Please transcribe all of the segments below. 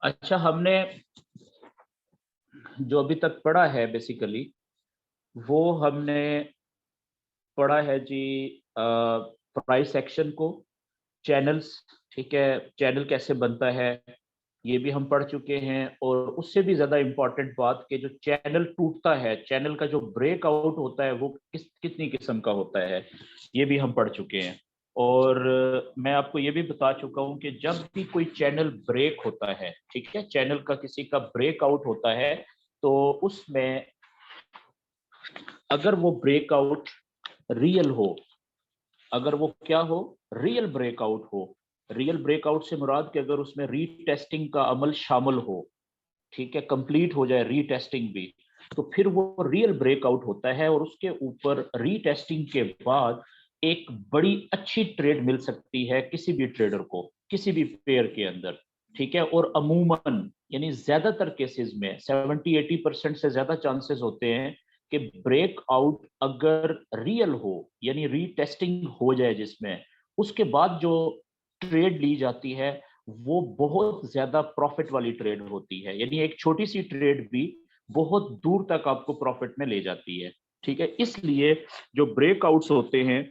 अच्छा, हमने जो अभी तक पढ़ा है बेसिकली वो हमने पढ़ा है जी प्राइस एक्शन को, चैनल्स, ठीक है, चैनल कैसे बनता है ये भी हम पढ़ चुके हैं। और उससे भी ज्यादा इम्पोर्टेंट बात कि जो चैनल टूटता है, चैनल का जो ब्रेकआउट होता है वो कितनी किस्म का होता है ये भी हम पढ़ चुके हैं। और मैं आपको ये भी बता चुका हूँ कि जब भी कोई चैनल ब्रेक होता है, ठीक है, चैनल का किसी का ब्रेकआउट होता है, तो उसमें अगर वो ब्रेकआउट रियल हो, अगर वो क्या हो, रियल ब्रेकआउट हो, रियल ब्रेकआउट से मुराद कि अगर उसमें रीटेस्टिंग का अमल शामिल हो, ठीक है, कंप्लीट हो जाए रीटेस्टिंग भी, तो फिर वो रियल ब्रेकआउट होता है और उसके ऊपर रीटेस्टिंग के बाद एक बड़ी अच्छी ट्रेड मिल सकती है किसी भी ट्रेडर को किसी भी पेयर के अंदर, ठीक है। और अमूमन यानी ज्यादातर केसेस में 70-80% से ज्यादा चांसेस होते हैं कि ब्रेकआउट अगर रियल हो यानी रीटेस्टिंग हो जाए जिसमें, उसके बाद जो ट्रेड ली जाती है वो बहुत ज्यादा प्रॉफिट वाली ट्रेड होती है, यानी एक छोटी सी ट्रेड भी बहुत दूर तक आपको प्रॉफिट में ले जाती है, ठीक है। इसलिए जो ब्रेकआउट्स होते हैं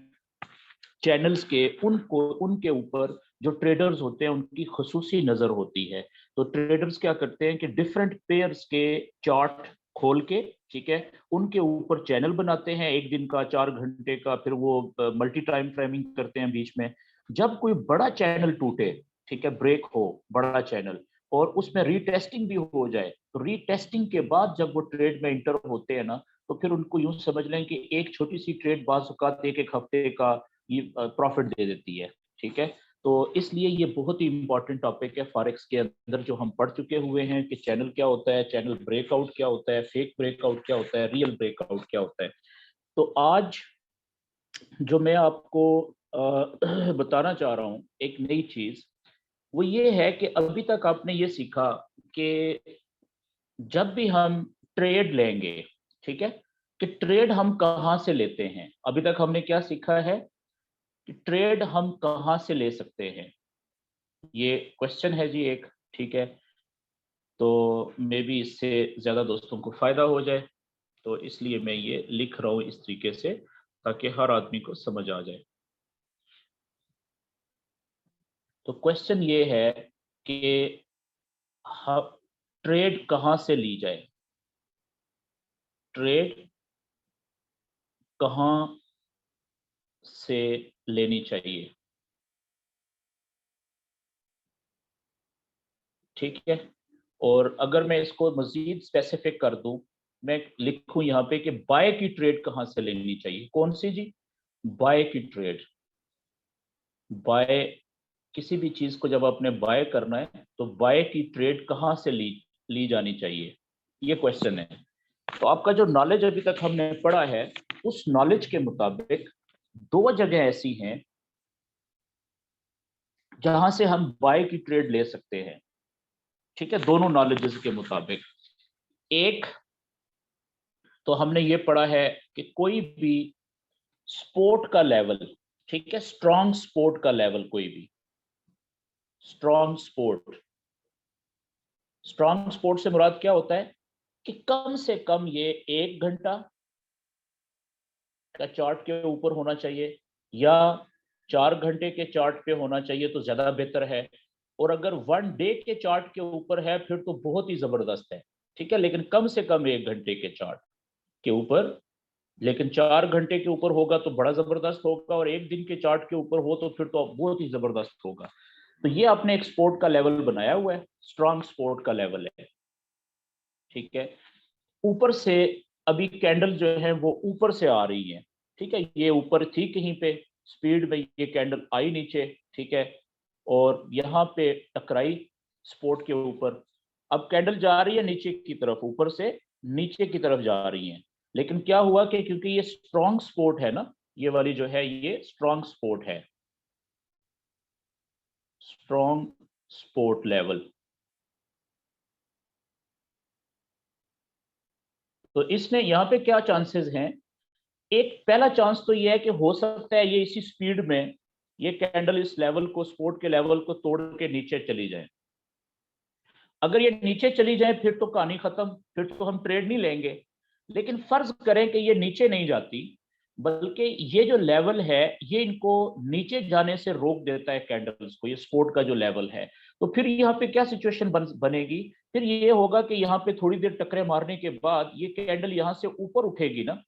चैनल्स के, उनको उनके ऊपर जो ट्रेडर्स होते हैं उनकी खसूसी नजर होती है। तो ट्रेडर्स क्या करते हैं कि डिफरेंट पेयर्स के चार्ट खोल के, ठीक है, उनके ऊपर चैनल बनाते हैं, एक दिन का, 4 घंटे का, फिर वो मल्टी टाइम फ्रेमिंग करते हैं बीच में। जब कोई बड़ा चैनल टूटे, ठीक है, ब्रेक हो बड़ा चैनल और उसमें रीटेस्टिंग भी हो जाए, तो रीटेस्टिंग के बाद जब वो ट्रेड में इंटर होते हैं ना, तो फिर उनको यूं समझ लें कि एक छोटी सी ट्रेड बाज़ औक़ात एक एक हफ्ते का ये प्रॉफिट दे देती है, ठीक है। तो इसलिए ये बहुत ही इंपॉर्टेंट टॉपिक है फॉरेक्स के अंदर जो हम पढ़ चुके हुए हैं कि चैनल क्या होता है, चैनल ब्रेकआउट क्या होता है, फेक ब्रेकआउट क्या होता है, रियल ब्रेकआउट क्या होता है। तो आज जो मैं आपको बताना चाह रहा हूँ एक नई चीज, वो ये है कि अभी तक आपने ये सीखा कि जब भी हम ट्रेड लेंगे, ठीक है, कि ट्रेड हम कहाँ से लेते हैं। अभी तक हमने क्या सीखा है कि ट्रेड हम कहाँ से ले सकते हैं, ये क्वेश्चन है जी एक, ठीक है। तो मे बी इससे ज़्यादा दोस्तों को फ़ायदा हो जाए, तो इसलिए मैं ये लिख रहा हूँ इस तरीके से ताकि हर आदमी को समझ आ जाए। तो क्वेश्चन ये है कि ट्रेड कहाँ से ली जाए, ट्रेड कहाँ से लेनी चाहिए, ठीक है। और अगर मैं इसको मजीद स्पेसिफिक कर दूं, मैं लिखूं यहाँ पे कि बाय की ट्रेड कहाँ से लेनी चाहिए, कौन सी जी, बाय की ट्रेड। बाय, किसी भी चीज को जब आपने बाय करना है तो बाय की ट्रेड कहाँ से ली जानी चाहिए, ये क्वेश्चन है। तो आपका जो नॉलेज अभी तक हमने पढ़ा है उस नॉलेज के मुताबिक दो जगह ऐसी हैं जहां से हम बाय की ट्रेड ले सकते हैं, ठीक है, दोनों नॉलेजेस के मुताबिक। एक तो हमने ये पढ़ा है कि कोई भी स्पोर्ट का लेवल, ठीक है, स्ट्रॉन्ग स्पोर्ट का लेवल, कोई भी स्ट्रॉन्ग स्पोर्ट, स्ट्रॉन्ग स्पोर्ट से मुराद क्या होता है कि कम से कम ये 1 घंटा का चार्ट के ऊपर होना चाहिए या 4 घंटे के चार्ट पे होना चाहिए तो ज्यादा बेहतर है। और अगर 1 डे के चार्ट के ऊपर है फिर तो बहुत ही जबरदस्त है, ठीक है, लेकिन कम से कम 1 घंटे के चार्ट के ऊपर, लेकिन 4 घंटे के ऊपर होगा तो बड़ा जबरदस्त होगा, और एक दिन के चार्ट के ऊपर हो तो फिर तो बहुत ही जबरदस्त होगा। तो ये आपने एक स्पोर्ट का लेवल बनाया हुआ है, स्ट्रॉन्ग स्पोर्ट का लेवल है, ठीक है। ऊपर से अभी कैंडल जो है वो ऊपर से आ रही है, ठीक है, ये ऊपर थी कहीं पे स्पीड में, ये कैंडल आई नीचे, ठीक है, और यहाँ पे टकराई स्पोर्ट के ऊपर। अब कैंडल जा रही है नीचे की तरफ, ऊपर से नीचे की तरफ जा रही है, लेकिन क्या हुआ कि क्योंकि ये स्ट्रॉन्ग स्पोर्ट है ना, ये वाली जो है ये स्ट्रॉन्ग स्पोर्ट है, स्ट्रॉन्ग स्पोर्ट लेवल। तो इसने यहाँ पे क्या चांसेस हैं, एक पहला चांस तो ये है कि हो सकता है ये इसी स्पीड में ये कैंडल इस लेवल को, स्पोर्ट के लेवल को तोड़ के नीचे चली जाए। अगर ये नीचे चली जाए फिर तो कहानी खत्म, फिर तो हम ट्रेड नहीं लेंगे। लेकिन फर्ज करें कि ये नीचे नहीं जाती, बल्कि ये जो लेवल है ये इनको नीचे जाने से रोक देता है कैंडल्स को, ये सपोर्ट का जो लेवल है। तो फिर यहाँ पे क्या सिचुएशन बनेगी, फिर ये होगा कि यहाँ पे थोड़ी देर टकरे मारने के बाद ये कैंडल यहाँ से ऊपर उठेगी ना,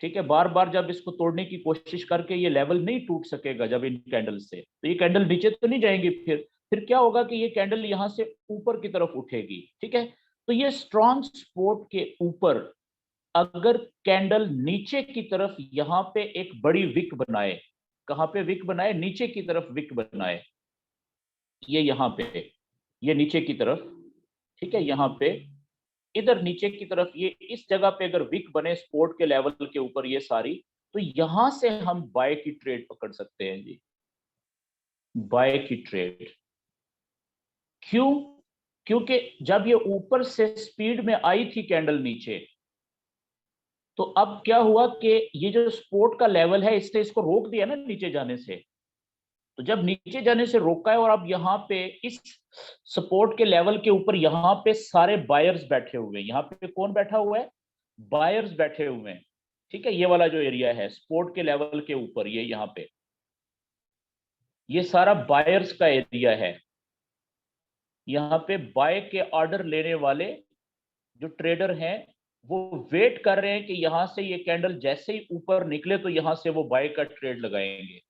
ठीक है। बार बार जब इसको तोड़ने की कोशिश करके ये लेवल नहीं टूट सकेगा जब इन कैंडल से, तो ये कैंडल नीचे तो नहीं जाएंगी। फिर क्या होगा कि ये कैंडल यहाँ से ऊपर की तरफ उठेगी, ठीक है। तो ये स्ट्रॉन्ग सपोर्ट के ऊपर अगर कैंडल नीचे की तरफ यहाँ पे एक बड़ी विक बनाए, कहां पे विक बनाए, नीचे की तरफ विक बनाए, ये यहाँ पे, ये नीचे की तरफ, ठीक है, यहाँ पे इधर नीचे की तरफ ये इस जगह पे अगर विक बने सपोर्ट के लेवल के ऊपर ये सारी, तो यहां से हम बाय की ट्रेड पकड़ सकते हैं जी, बाय की ट्रेड। क्यों? क्योंकि जब ये ऊपर से स्पीड में आई थी कैंडल नीचे, तो अब क्या हुआ कि ये जो सपोर्ट का लेवल है इसने इसको रोक दिया ना नीचे जाने से। तो जब नीचे जाने से रोका है और अब यहाँ पे इस सपोर्ट के लेवल के ऊपर यहाँ पे सारे बायर्स बैठे हुए हैं, यहाँ पे कौन बैठा हुआ है, बायर्स बैठे हुए हैं, ठीक है। ये वाला जो एरिया है सपोर्ट के लेवल के ऊपर, ये यहाँ पे ये सारा बायर्स का एरिया है। यहाँ पे बाय के ऑर्डर लेने वाले जो ट्रेडर हैं वो वेट कर रहे हैं कि यहाँ से ये कैंडल जैसे ही ऊपर निकले तो यहाँ से वो बाय का ट्रेड लगाएंगे।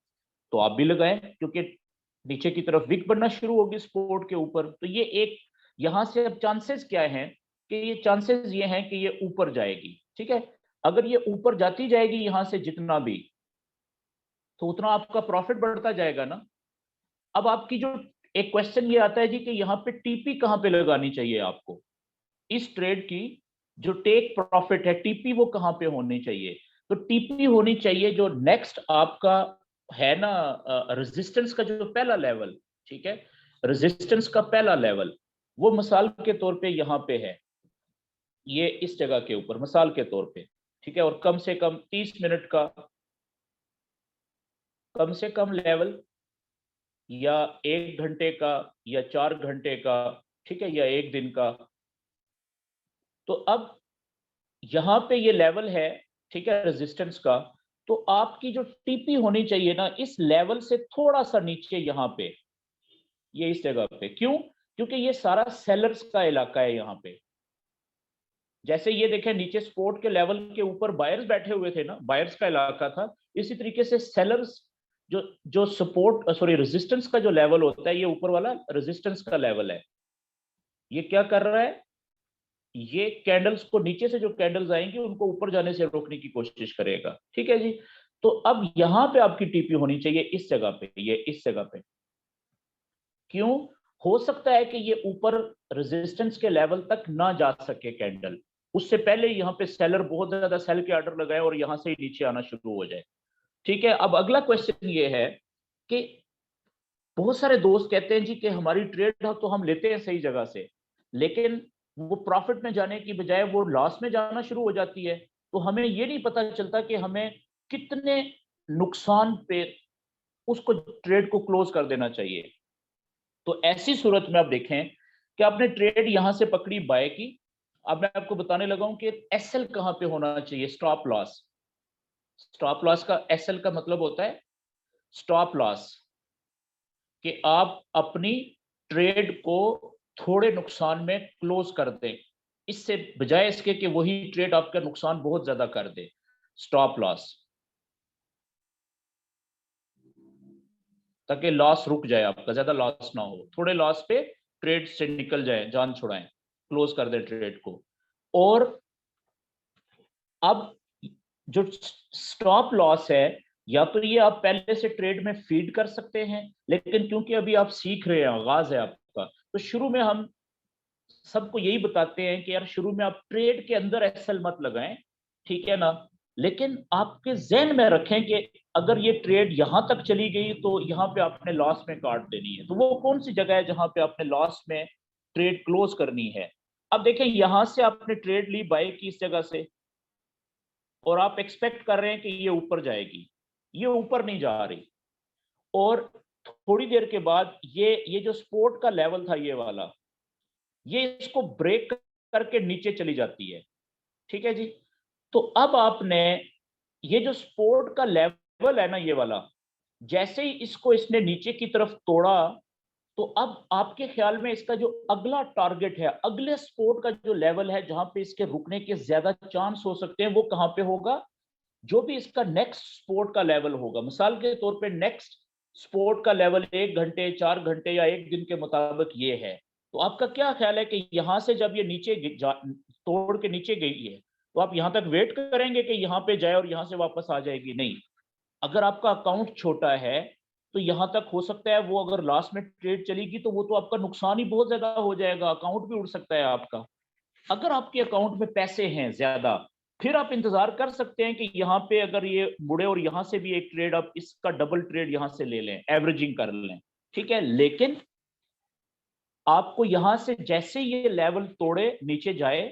तो आप भी लगाएं, क्योंकि नीचे की तरफ विक बनना शुरू होगी सपोर्ट के ऊपर। तो ये एक यहाँ से अब चांसेस क्या हैं कि ये चांसेस ये हैं कि ये ऊपर जाएगी, ठीक है। अगर ये ऊपर जाती जाएगी यहाँ से जितना भी, तो उतना आपका प्रॉफिट बढ़ता जाएगा ना। अब आपकी जो एक क्वेश्चन ये आता है जी कि यहाँ पे टीपी कहाँ पे लगानी चाहिए आपको, इस ट्रेड की जो टेक प्रॉफिट है टीपी वो कहाँ पे होनी चाहिए। तो टीपी होनी चाहिए जो नेक्स्ट आपका है ना, रेजिस्टेंस का जो पहला लेवल, ठीक है, रेजिस्टेंस का पहला लेवल वो मिसाल के तौर पे यहाँ पे है, ये इस जगह के ऊपर मिसाल के तौर पे, ठीक है। और कम से कम 30 मिनट का कम से कम लेवल, या 1 घंटे का, या 4 घंटे का, ठीक है, या 1 दिन का। तो अब यहाँ पे ये लेवल है, ठीक है, रेजिस्टेंस का। तो आपकी जो टीपी होनी चाहिए ना इस लेवल से थोड़ा सा नीचे यहाँ पे, ये इस जगह पे। क्यों? क्योंकि ये सारा सेलर्स का इलाका है यहाँ पे। जैसे ये देखें नीचे सपोर्ट के लेवल के ऊपर बायर्स बैठे हुए थे ना, बायर्स का इलाका था। इसी तरीके से सेलर्स जो जो सपोर्ट सॉरी रेजिस्टेंस का जो लेवल होता है, ये ऊपर वाला रेजिस्टेंस का लेवल है। ये क्या कर रहा है, ये कैंडल्स को नीचे से जो कैंडल्स आएंगी उनको ऊपर जाने से रोकने की कोशिश करेगा, ठीक है जी। तो अब यहां पे आपकी टीपी होनी चाहिए इस जगह पे, ये इस जगह पे। क्यों? हो सकता है कि ये ऊपर रेजिस्टेंस के लेवल तक ना जा सके कैंडल, उससे पहले यहाँ पे सेलर बहुत ज्यादा सेल के ऑर्डर लगाए और यहां से ही नीचे आना शुरू हो जाए, ठीक है। अब अगला क्वेश्चन ये है कि बहुत सारे दोस्त कहते हैं जी कि हमारी ट्रेड तो हम लेते हैं सही जगह से, लेकिन वो प्रॉफिट में जाने की बजाय वो लॉस में जाना शुरू हो जाती है। तो हमें ये नहीं पता चलता कि हमें कितने नुकसान पे उसको ट्रेड को क्लोज कर देना चाहिए। तो ऐसी सूरत में आप देखें कि आपने ट्रेड यहां से पकड़ी बाय की। अब मैं आपको बताने लगा हूं कि एसएल कहां पे होना चाहिए, स्टॉप लॉस। स्टॉप लॉस का एसएल का मतलब होता है स्टॉप लॉस, कि आप अपनी ट्रेड को थोड़े नुकसान में क्लोज कर दें, इससे बजाय इसके कि वही ट्रेड आपका नुकसान बहुत ज्यादा कर दे। स्टॉप लॉस, ताकि लॉस रुक जाए, आपका ज्यादा लॉस ना हो, थोड़े लॉस पे ट्रेड से निकल जाए, जान छुड़ाएं, क्लोज कर दें ट्रेड को। और अब जो स्टॉप लॉस है, या तो ये आप पहले से ट्रेड में फीड कर सकते हैं, लेकिन क्योंकि अभी आप सीख रहे हैं, आगाज है आपका, तो शुरू में हम सबको यही बताते हैं कि यार शुरू में आप ट्रेड के अंदर एसएल मत लगाएं, ठीक है ना। लेकिन आपके जहन में रखें कि अगर ये ट्रेड यहां तक चली गई तो यहां पे आपने लॉस में काट देनी है। तो वो कौन सी जगह है जहां पे आपने लॉस में ट्रेड क्लोज करनी है। अब देखें यहां से आपने ट्रेड ली बाय की इस जगह से, और आप एक्सपेक्ट कर रहे हैं कि ये ऊपर जाएगी, ये ऊपर नहीं जा रही। और थोड़ी देर के बाद ये जो सपोर्ट का लेवल था ये वाला, ये इसको ब्रेक करके नीचे चली जाती है, ठीक है जी। तो अब आपने ये जो सपोर्ट का लेवल है ना ये वाला, जैसे ही इसको इसने नीचे की तरफ तोड़ा, तो अब आपके ख्याल में इसका जो अगला टारगेट है, अगले सपोर्ट का जो लेवल है जहां पे इसके रुकने के ज्यादा चांस हो सकते हैं, वो कहां पे होगा? जो भी इसका नेक्स्ट सपोर्ट का लेवल होगा, मिसाल के तौर पे नेक्स्ट सपोर्ट का लेवल 1 घंटे, 4 घंटे या 1 दिन के मुताबिक ये है। तो आपका क्या ख्याल है कि यहां से जब ये नीचे तोड़ के नीचे गई है, तो आप यहां तक वेट करेंगे कि यहां पे जाए और यहां से वापस आ जाएगी? नहीं। अगर आपका अकाउंट छोटा है, तो यहां तक हो सकता है वो अगर लास्ट में ट्रेड चलेगी तो वो तो आपका नुकसान ही बहुत ज्यादा हो जाएगा, अकाउंट भी उड़ सकता है आपका। अगर आपके अकाउंट में पैसे हैं ज्यादा, फिर आप इंतजार कर सकते हैं कि यहाँ पे अगर ये मुड़े और यहां से भी एक ट्रेड आप इसका डबल ट्रेड यहां से ले लें, एवरेजिंग कर लें, ठीक है। लेकिन आपको यहां से जैसे ये लेवल तोड़े नीचे जाए,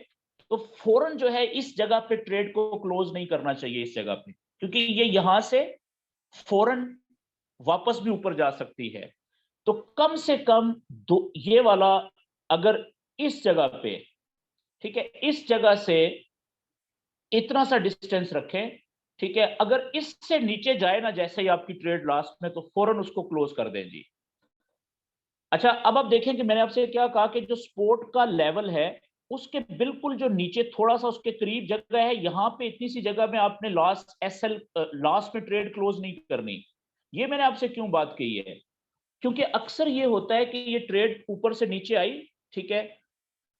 तो फौरन जो है इस जगह पे ट्रेड को क्लोज नहीं करना चाहिए इस जगह पे, क्योंकि ये यहां से फौरन वापस भी ऊपर जा सकती है। तो कम से कम दो ये वाला, अगर इस जगह पे, ठीक है, इस जगह से इतना सा डिस्टेंस रखें, ठीक है। अगर इससे नीचे जाए ना जैसे ही आपकी ट्रेड लास्ट में, तो फौरन उसको क्लोज कर दें जी। अच्छा, अब आप देखें कि मैंने आपसे क्या कहा कि जो सपोर्ट का लेवल है, उसके बिल्कुल जो नीचे थोड़ा सा उसके करीब जगह है, यहां पे इतनी सी जगह में आपने लास्ट में ट्रेड क्लोज नहीं करनी। ये मैंने आपसे क्यों बात कही है? क्योंकि अक्सर ये होता है कि ये ट्रेड ऊपर से नीचे आई, ठीक है,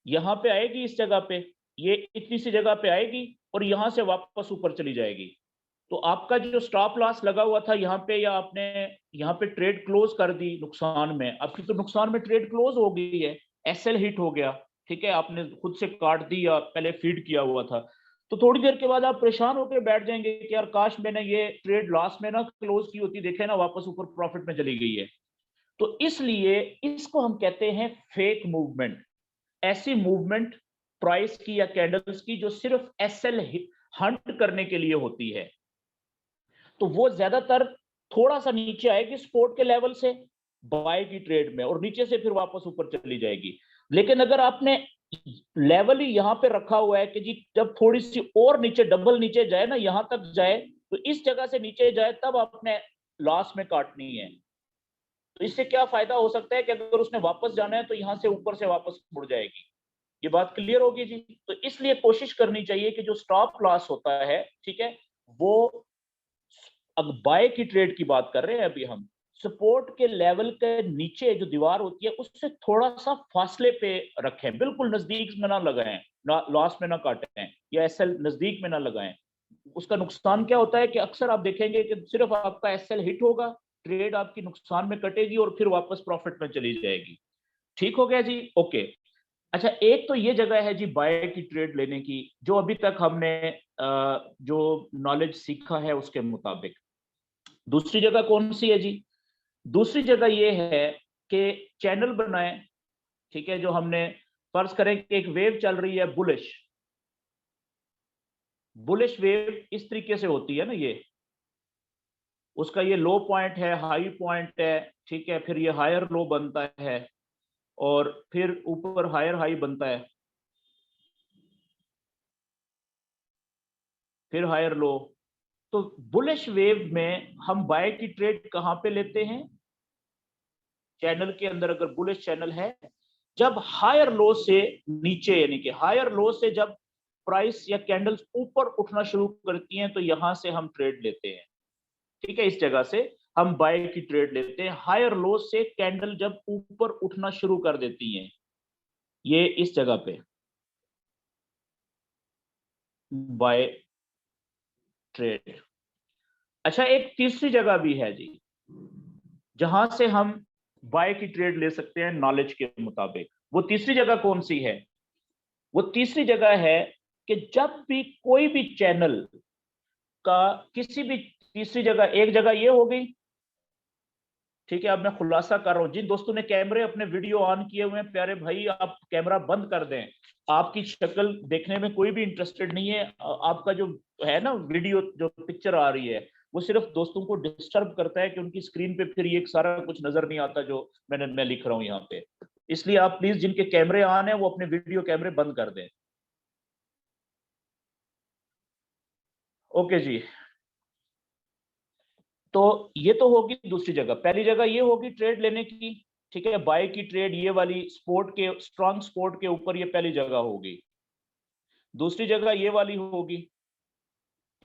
यहाँ पे आएगी इस जगह पे, ये इतनी सी जगह पे आएगी और यहाँ से वापस ऊपर चली जाएगी। तो आपका जो स्टॉप लॉस लगा हुआ था यहाँ पे, या आपने यहाँ पे ट्रेड क्लोज कर दी नुकसान में, आपकी तो नुकसान में ट्रेड क्लोज हो गई है, एसएल हिट हो गया, ठीक है, आपने खुद से काट दी या पहले फीड किया हुआ था। तो थोड़ी देर के बाद आप परेशान होकर बैठ जाएंगे कि यार काश मैंने ये ट्रेड लॉस में ना क्लोज की होती, देखे ना वापस ऊपर प्रॉफिट में चली गई है। तो इसलिए इसको हम कहते हैं फेक मूवमेंट। ऐसी मूवमेंट प्राइस की या कैंडल्स की जो सिर्फ एसएल हंट करने के लिए होती है, तो वो ज्यादातर थोड़ा सा नीचे आएगी सपोर्ट के लेवल से बाय की ट्रेड में, और नीचे से फिर वापस ऊपर चली जाएगी। लेकिन अगर आपने लेवल ही यहां पे रखा हुआ है कि जी जब थोड़ी सी और नीचे, डबल नीचे जाए ना, यहां तक जाए, तो इस जगह से नीचे जाए, तब आपने लॉस में काटनी है। तो इससे क्या फायदा हो सकता है कि अगर उसने वापस जाना है तो यहां से ऊपर से वापस मुड़ जाएगी। ये बात क्लियर होगी जी। तो इसलिए कोशिश करनी चाहिए कि जो स्टॉप लॉस होता है, ठीक है, वो, अब बाय की ट्रेड की बात कर रहे हैं अभी हम, सपोर्ट के लेवल के नीचे जो दीवार होती है उससे थोड़ा सा फासले पे रखें, बिल्कुल नजदीक में ना लगाएं, ना लॉस में ना काटें, या एसएल नजदीक में ना लगाएं। उसका नुकसान क्या होता है कि अक्सर आप देखेंगे कि सिर्फ आपका एसएल हिट होगा, ट्रेड आपकी नुकसान में कटेगी और फिर वापस प्रॉफिट में चली जाएगी। ठीक हो गया जी, ओके। अच्छा, एक तो ये जगह है जी बाय की ट्रेड लेने की, जो अभी तक हमने जो नॉलेज सीखा है उसके मुताबिक। दूसरी जगह कौन सी है जी? दूसरी जगह ये है कि चैनल बनाएं, ठीक है, जो हमने फर्ज करें कि एक वेव चल रही है बुलिश, बुलिश वेव इस तरीके से होती है ना, ये उसका ये लो पॉइंट है, हाई पॉइंट है, ठीक है, फिर ये हायर लो बनता है और फिर ऊपर हायर हाई बनता है, फिर हायर लो। तो बुलिश वेव में हम बाय की ट्रेड कहां पे लेते हैं? चैनल के अंदर, अगर बुलिश चैनल है, जब हायर लो से नीचे, यानी कि हायर लो से जब प्राइस या कैंडल्स ऊपर उठना शुरू करती हैं, तो यहां से हम ट्रेड लेते हैं, ठीक है। इस जगह से हम बाय की ट्रेड लेते हैं, हायर लो से कैंडल जब ऊपर उठना शुरू कर देती हैं, ये इस जगह पे बाय ट्रेड। अच्छा, एक तीसरी जगह भी है जी जहां से हम बाय की ट्रेड ले सकते हैं नॉलेज के मुताबिक। वो तीसरी जगह कौन सी है? वो तीसरी जगह है कि जब भी कोई भी चैनल का किसी भी, तीसरी जगह, एक जगह ये हो गई, ठीक है, अब मैं खुलासा कर रहा हूं, जिन दोस्तों ने कैमरे अपने वीडियो ऑन किए हुए हैं, प्यारे भाई आप कैमरा बंद कर दें। आपकी शक्ल देखने में कोई भी इंटरेस्टेड नहीं है, आपका जो है ना वीडियो, जो पिक्चर आ रही है, वो सिर्फ दोस्तों को डिस्टर्ब करता है कि उनकी स्क्रीन पे फिर ये सारा कुछ नजर नहीं आता जो मैं लिख रहा हूँ यहाँ पे। इसलिए आप प्लीज जिनके कैमरे ऑन है वो अपने वीडियो कैमरे बंद कर दें। ओके जी, तो ये तो होगी दूसरी जगह। पहली जगह ये होगी ट्रेड लेने की, ठीक है, बाय की ट्रेड, ये वाली स्पोर्ट के, स्ट्रॉन्ग स्पोर्ट के ऊपर ये पहली जगह होगी। दूसरी जगह ये वाली होगी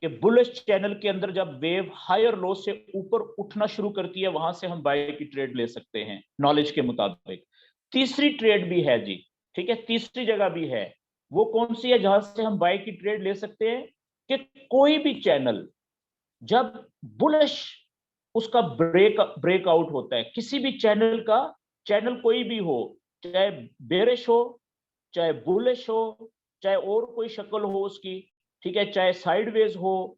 कि बुलिश चैनल के अंदर जब वेव हायर लो से ऊपर उठना शुरू करती है, वहां से हम बाय की ट्रेड ले सकते हैं नॉलेज के मुताबिक। तीसरी ट्रेड भी है जी, ठीक है, तीसरी जगह भी है। वो कौन सी है जहां से हम बाय की ट्रेड ले सकते हैं? कि कोई भी चैनल जब बुलिश उसका ब्रेकआउट होता है, किसी भी चैनल का, चैनल कोई भी हो, चाहे बेरिश हो, चाहे बुलिश हो, चाहे और कोई शक्ल हो उसकी, ठीक है, चाहे साइडवेज हो,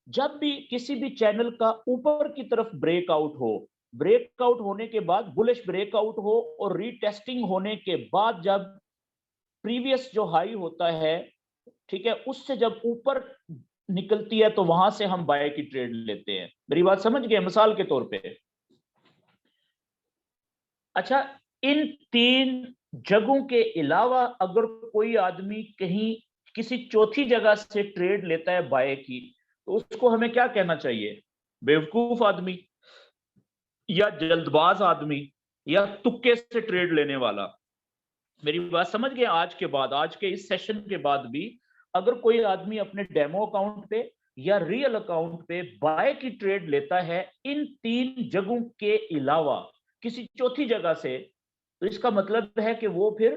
जब भी किसी भी चैनल का ऊपर की तरफ ब्रेकआउट हो, ब्रेकआउट होने के बाद बुलिश ब्रेकआउट हो और रीटेस्टिंग होने के बाद जब प्रीवियस जो हाई होता है, ठीक है, उससे जब ऊपर निकलती है तो वहां से हम बाय की ट्रेड लेते हैं। मेरी बात समझ गए? मिसाल के तौर पे, अच्छा, इन तीन जगहों के अलावा अगर कोई आदमी कहीं किसी चौथी जगह से ट्रेड लेता है बाय की, तो उसको हमें क्या कहना चाहिए? बेवकूफ आदमी, या जल्दबाज आदमी, या तुक्के से ट्रेड लेने वाला। मेरी बात समझ गए? आज के बाद, आज के इस सेशन के बाद भी अगर कोई आदमी अपने डेमो अकाउंट पे या रियल अकाउंट पे बाय की ट्रेड लेता है इन तीन जगहों के अलावा किसी चौथी जगह से, तो इसका मतलब है कि वो फिर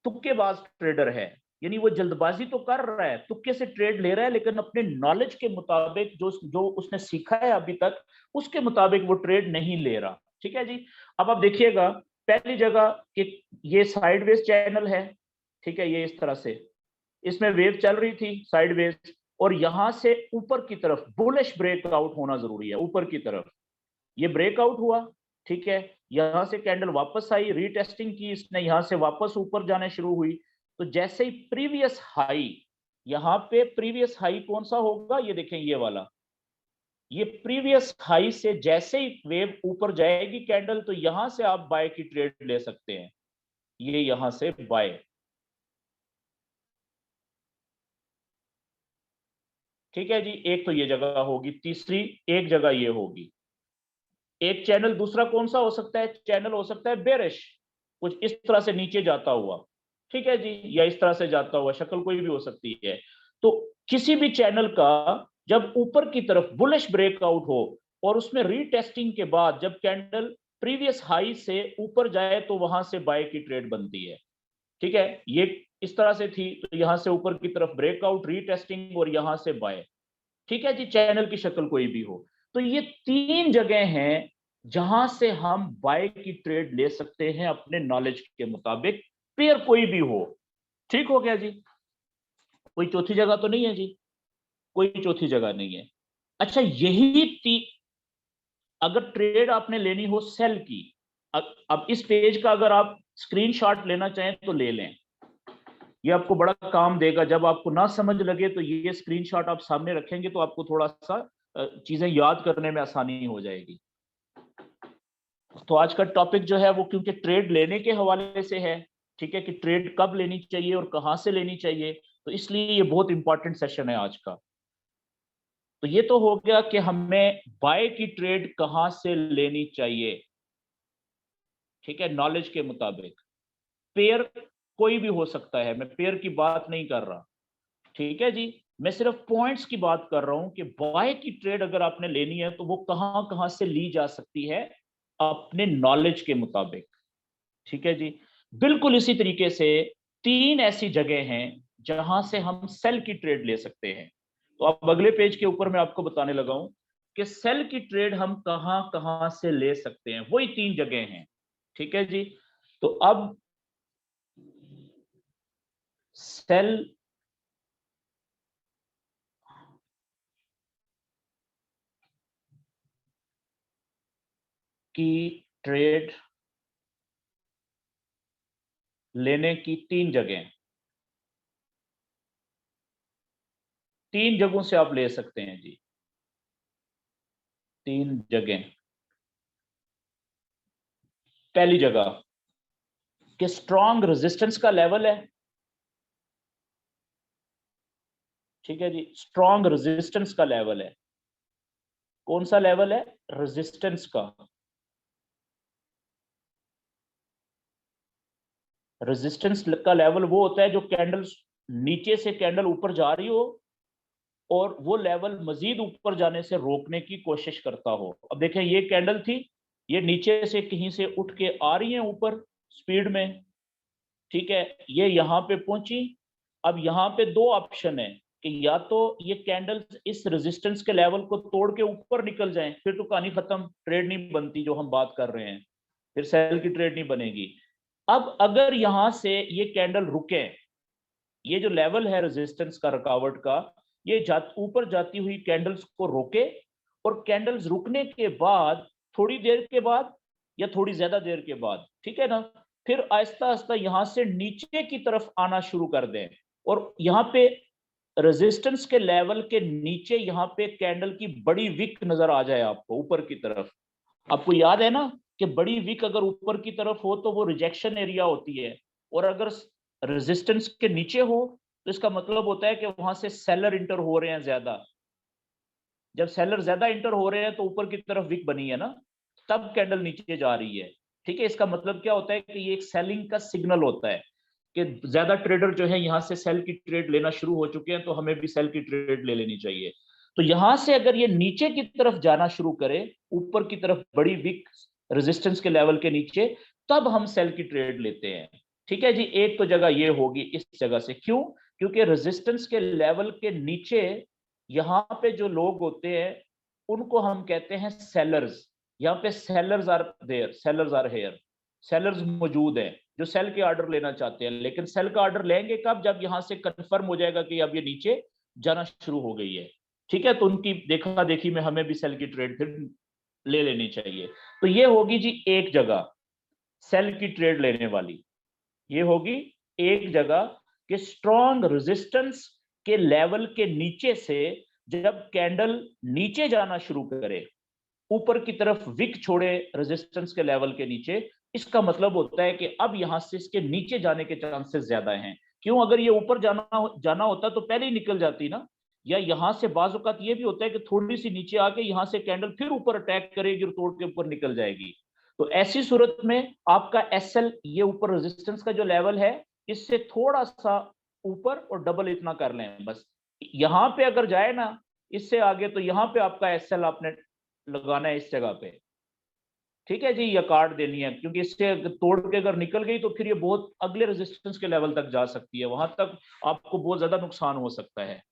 तुक्केबाज ट्रेडर है। यानी वो जल्दबाजी तो कर रहा है, तुक्के से ट्रेड ले रहा है, लेकिन अपने नॉलेज के मुताबिक जो जो उसने सीखा है अभी तक, उसके मुताबिक वो ट्रेड नहीं ले रहा। ठीक है जी। अब आप देखिएगा, पहली जगह कि ये साइडवेज चैनल है, ठीक है, ये इस तरह से इसमें वेव चल रही थी साइडवेज, और यहां से ऊपर की तरफ बुलिश ब्रेकआउट होना जरूरी है, ऊपर की तरफ ये ब्रेकआउट हुआ, ठीक है, यहां से कैंडल वापस आई, रीटेस्टिंग की इसने, यहां से वापस ऊपर जाने शुरू हुई। तो जैसे ही प्रीवियस हाई, यहां पे प्रीवियस हाई कौन सा होगा? ये देखें, ये वाला, ये प्रीवियस हाई से जैसे ही वेव ऊपर जाएगी कैंडल, तो यहां से आप बाय की ट्रेड ले सकते हैं। ये यहां से बाय, ठीक है जी। एक तो ये जगह होगी, तीसरी एक जगह ये होगी। एक चैनल दूसरा कौन सा हो सकता है? चैनल हो सकता है बेरिश, कुछ इस तरह से नीचे जाता हुआ, ठीक है जी, या इस तरह से जाता हुआ, शक्ल कोई भी हो सकती है। तो किसी भी चैनल का जब ऊपर की तरफ बुलिश ब्रेकआउट हो और उसमें रीटेस्टिंग के बाद जब कैंडल प्रीवियस हाई से ऊपर जाए, तो वहां से बाय की ट्रेड बनती है। ठीक है, ये इस तरह से थी, तो यहां से ऊपर की तरफ ब्रेकआउट, रीटेस्टिंग, और यहां से बाय, ठीक है जी, चैनल की शक्ल कोई भी हो। तो ये तीन जगह हैं जहां से हम बाय की ट्रेड ले सकते हैं अपने नॉलेज के मुताबिक, पेयर कोई भी हो। ठीक हो गया जी? कोई चौथी जगह तो नहीं है जी? कोई चौथी जगह नहीं है। अच्छा, अगर ट्रेड आपने लेनी हो सेल की, अब इस पेज का अगर आप स्क्रीनशॉट लेना चाहें तो ले लें, ये आपको बड़ा काम देगा। जब आपको ना समझ लगे तो ये स्क्रीनशॉट आप सामने रखेंगे तो आपको थोड़ा सा चीजें याद करने में आसानी हो जाएगी। तो आज का टॉपिक जो है वो क्योंकि ट्रेड लेने के हवाले से है, ठीक है, कि ट्रेड कब लेनी चाहिए और कहां से लेनी चाहिए, तो इसलिए ये बहुत इंपॉर्टेंट सेशन है आज का। तो ये तो हो गया कि हमें बाय की ट्रेड कहां से लेनी चाहिए, ठीक है, नॉलेज के मुताबिक। पेयर कोई भी हो सकता है, मैं पेयर की बात नहीं कर रहा, ठीक है जी। मैं सिर्फ पॉइंट्स की बात कर रहा हूं कि बाय की ट्रेड अगर आपने लेनी है तो वो कहां कहां से ली जा सकती है अपने नॉलेज के मुताबिक, ठीक है जी। बिल्कुल इसी तरीके से तीन ऐसी जगह हैं जहां से हम सेल की ट्रेड ले सकते हैं। तो अब अगले पेज के ऊपर मैं आपको बताने लगा हूं कि सेल की ट्रेड हम कहां कहां से ले सकते हैं, वही तीन जगह हैं, ठीक है जी। तो अब सेल की ट्रेड लेने की तीन जगह, तीन जगहों से आप ले सकते हैं जी, तीन जगह। पहली जगह, कि स्ट्रॉन्ग रेजिस्टेंस का लेवल है, ठीक है जी, स्ट्रॉन्ग रेजिस्टेंस का लेवल है। कौन सा लेवल है? रेजिस्टेंस का। रेजिस्टेंस का लेवल वो होता है जो कैंडल नीचे से कैंडल ऊपर जा रही हो और वो लेवल मजीद ऊपर जाने से रोकने की कोशिश करता हो। अब देखें, ये कैंडल थी, ये नीचे से कहीं से उठ के आ रही है ऊपर स्पीड में, ठीक है, ये यहाँ पे पहुंची। अब यहाँ पे दो ऑप्शन है कि या तो ये कैंडल्स इस रेजिस्टेंस के लेवल को तोड़ के ऊपर निकल जाएं, फिर तो कहानी खत्म, ट्रेड नहीं बनती जो हम बात कर रहे हैं, फिर सेल की ट्रेड नहीं बनेगी। अब अगर यहां से ये कैंडल रुके, ये जो लेवल है रेजिस्टेंस का, रुकावट का, ये ऊपर जाती हुई कैंडल्स को रोके, और कैंडल्स रुकने के बाद थोड़ी देर के बाद या थोड़ी ज्यादा देर के बाद, ठीक है ना, फिर आहिस्ता आहिस्ता यहां से नीचे की तरफ आना शुरू कर दें, और यहाँ पे रेजिस्टेंस के लेवल के नीचे यहाँ पे कैंडल की बड़ी विक नजर आ जाए आपको ऊपर की तरफ। आपको याद है ना कि बड़ी विक अगर ऊपर की तरफ हो तो वो रिजेक्शन एरिया होती है, और अगर रेजिस्टेंस के नीचे हो तो इसका मतलब होता है कि वहां से सेलर इंटर हो रहे हैं ज्यादा। जब सेलर ज्यादा इंटर हो रहे हैं तो ऊपर की तरफ विक बनी है ना, तब कैंडल नीचे जा रही है, ठीक है। इसका मतलब क्या होता है कि ये एक सेलिंग का सिग्नल होता है कि ज्यादा ट्रेडर जो है यहाँ से सेल की ट्रेड लेना शुरू हो चुके हैं, तो हमें भी सेल की ट्रेड ले लेनी चाहिए। तो यहां से अगर ये नीचे की तरफ जाना शुरू करे, ऊपर की तरफ बड़ी विक रेजिस्टेंस के लेवल के नीचे, तब हम सेल की ट्रेड लेते हैं, ठीक है जी। एक तो जगह ये होगी इस जगह से, क्यों? क्योंकि रेजिस्टेंस के लेवल के नीचे यहाँ पे जो लोग होते हैं उनको हम कहते हैं सेलर्स। यहाँ पे sellers are there, sellers are here, sellers मौजूद हैं जो सेल के ऑर्डर लेना चाहते हैं। लेकिन सेल का ऑर्डर लेंगे कब? जब यहां से कंफर्म हो जाएगा कि अब ये नीचे जाना शुरू हो गई है, ठीक है। तो उनकी देखा देखी में हमें भी सेल की ट्रेड फिर ले लेनी चाहिए। तो ये होगी जी एक जगह सेल की ट्रेड लेने वाली, ये होगी एक जगह कि स्ट्रॉन्ग रेजिस्टेंस के लेवल के नीचे से जब कैंडल नीचे जाना शुरू करे, ऊपर की तरफ विक छोड़े रेजिस्टेंस के लेवल के नीचे, इसका मतलब होता है कि अब यहां से इसके नीचे जाने के चांसेस ज्यादा हैं। क्यों? अगर ये ऊपर जाना होता तो पहले ही निकल जाती ना। या यहां से बाज़ औक़ात ये भी होता है कि थोड़ी सी नीचे आके यहां से कैंडल फिर ऊपर अटैक करेगी और तोड़ के ऊपर निकल जाएगी। तो ऐसी सूरत में आपका एसएल, ये ऊपर रेजिस्टेंस का जो लेवल है, इससे थोड़ा सा ऊपर और डबल इतना कर लें बस। यहां पे अगर जाए ना इससे आगे, तो यहां पे आपका एसएल आपने लगाना है इस जगह पे, ठीक है जी, या काट देनी है, क्योंकि इससे तोड़ के अगर निकल गई तो फिर ये बहुत अगले रेजिस्टेंस के लेवल तक जा सकती है, वहां तक आपको बहुत ज्यादा नुकसान हो सकता है।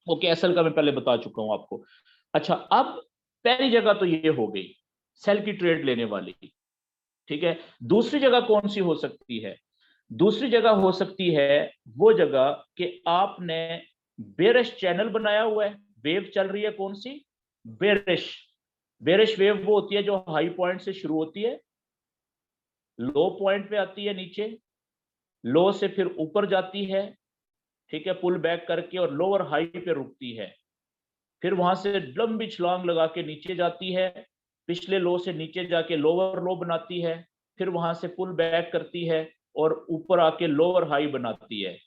ओके, एसएल का मैं पहले बता चुका हूं आपको। अच्छा, अब पहली जगह तो ये हो गई सेल की ट्रेड लेने वाली, ठीक है। दूसरी जगह कौन सी हो सकती है? दूसरी जगह हो सकती है वो जगह कि आपने बेरिश चैनल बनाया हुआ है, वेव चल रही है, कौन सी? बेरिश। बेरिश वेव वो होती है जो हाई पॉइंट से शुरू होती है, लो पॉइंट पे आती है नीचे, लो से फिर ऊपर जाती है, ठीक है, पुल बैक करके, और लोअर हाई पे रुकती है, फिर वहां से लंबी छलांग लगा के नीचे जाती है, पिछले लो से नीचे जाके लोअर लो बनाती है, फिर वहां से पुल बैक करती है और ऊपर आके लोअर हाई बनाती है,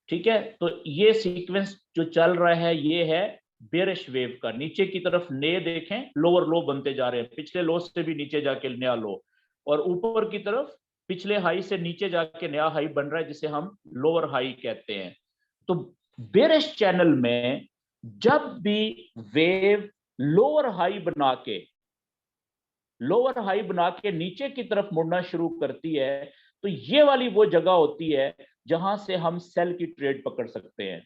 ठीक है। तो ये सीक्वेंस जो चल रहा है ये है बेरिश वेव का। नीचे की तरफ ने देखें, लोअर लो बनते जा रहे हैं, पिछले लो से भी नीचे जाके नया लो, और ऊपर की तरफ पिछले हाई से नीचे जाके नया हाई बन रहा है जिसे हम लोअर हाई कहते हैं। तो बेरिश चैनल में जब भी वेव लोअर हाई बना के नीचे की तरफ मुड़ना शुरू करती है, तो ये वाली वो जगह होती है जहां से हम सेल की ट्रेड पकड़ सकते हैं।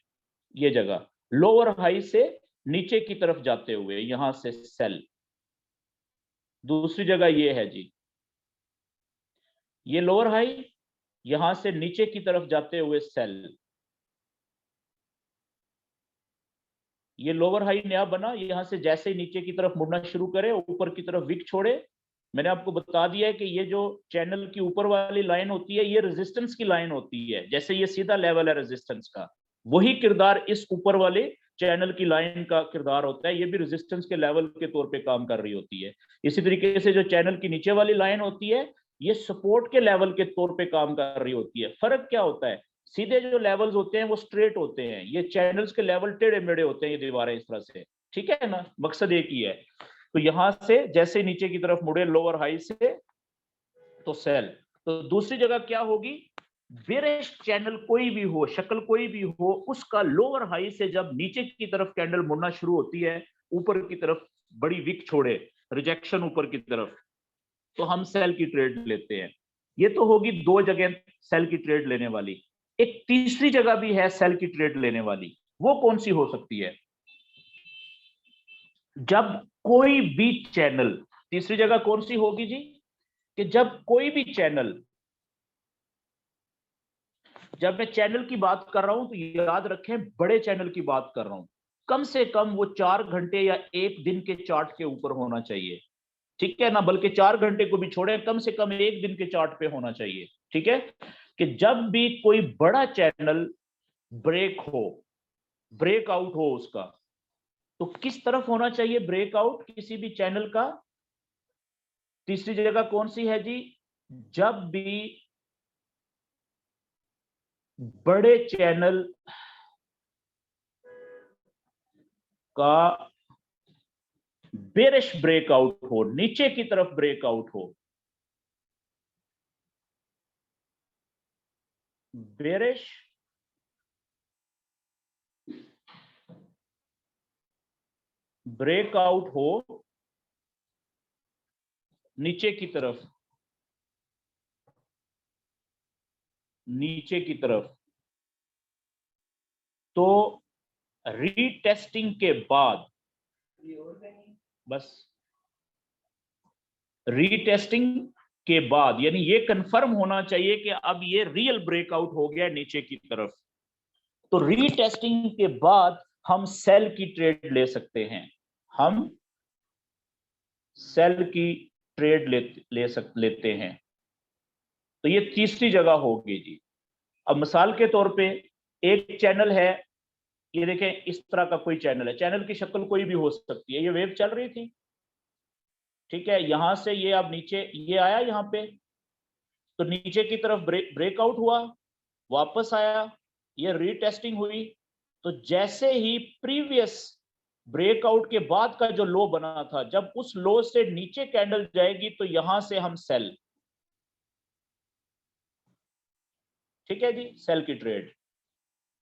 ये जगह लोअर हाई से नीचे की तरफ जाते हुए यहां से सेल। दूसरी जगह ये है जी, ये लोअर हाई, यहां से नीचे की तरफ जाते हुए सेल। ये लोअर हाई नया बना, यहां से जैसे ही नीचे की तरफ मुड़ना शुरू करे, ऊपर की तरफ विक छोड़े। मैंने आपको बता दिया है कि ये जो चैनल की ऊपर वाली लाइन होती है ये रेजिस्टेंस की लाइन होती है, जैसे ये सीधा लेवल है रेजिस्टेंस का, वही किरदार इस ऊपर वाले चैनल की लाइन का किरदार होता है, ये भी रेजिस्टेंस के लेवल के तौर पे काम कर रही होती है। इसी तरीके से जो चैनल की नीचे वाली लाइन होती है ये सपोर्ट के लेवल के तौर पे काम कर रही होती है। फर्क क्या होता है, सीधे जो लेवल्स होते हैं वो स्ट्रेट होते हैं, ये चैनल्स के लेवल टेढ़े मेढ़े होते हैं, ये दीवारें इस तरह से, ठीक है ना, मकसद एक ही है। तो यहां से जैसे नीचे की तरफ मुड़े लोअर हाई से तो सेल। तो दूसरी जगह क्या होगी, बेरिश चैनल कोई भी हो, शक्ल कोई भी हो, उसका लोअर हाई से जब नीचे की तरफ कैंडल मुड़ना शुरू होती है, ऊपर की तरफ बड़ी विक छोड़े, रिजेक्शन ऊपर की तरफ, तो हम सेल की ट्रेड लेते हैं। ये तो होगी दो जगह सेल की ट्रेड लेने वाली। एक तीसरी जगह भी है सेल की ट्रेड लेने वाली, वो कौन सी हो सकती है, जब कोई भी चैनल, तीसरी जगह कौन सी होगी जी, कि जब कोई भी चैनल, जब मैं चैनल की बात कर रहा हूं तो याद रखें बड़े चैनल की बात कर रहा हूं, कम से कम वो 4 घंटे या 1 दिन के चार्ट के ऊपर होना चाहिए, ठीक है ना, बल्कि 4 घंटे को भी छोड़ें, कम से कम 1 दिन के चार्ट पे होना चाहिए, ठीक है। कि जब भी कोई बड़ा चैनल ब्रेक हो, ब्रेकआउट हो उसका, तो किस तरफ होना चाहिए ब्रेकआउट किसी भी चैनल का, तीसरी जगह कौन सी है जी, जब भी बड़े चैनल का बेरिश ब्रेकआउट हो, नीचे की तरफ ब्रेकआउट हो, बेरिश ब्रेकआउट हो नीचे की तरफ, नीचे की तरफ, तो रीटेस्टिंग के बाद, बस रीटेस्टिंग के बाद, यानी ये कंफर्म होना चाहिए कि अब ये रियल ब्रेकआउट हो गया नीचे की तरफ, तो रीटेस्टिंग के बाद हम सेल की ट्रेड ले सकते हैं, हम सेल की ट्रेड लेते हैं। तो ये तीसरी जगह होगी जी। अब मिसाल के तौर पे एक चैनल है, ये देखें इस तरह का कोई चैनल है, चैनल की शक्ल कोई भी हो सकती है, ये वेव चल रही थी, ठीक है, यहां से ये अब नीचे ये आया यहां पे, तो नीचे की तरफ ब्रेकआउट हुआ, वापस आया, ये रीटेस्टिंग हुई, तो जैसे ही प्रीवियस ब्रेकआउट के बाद का जो लो बना था, जब उस लो से नीचे कैंडल जाएगी तो यहां से हम सेल, ठीक है जी, सेल की ट्रेड।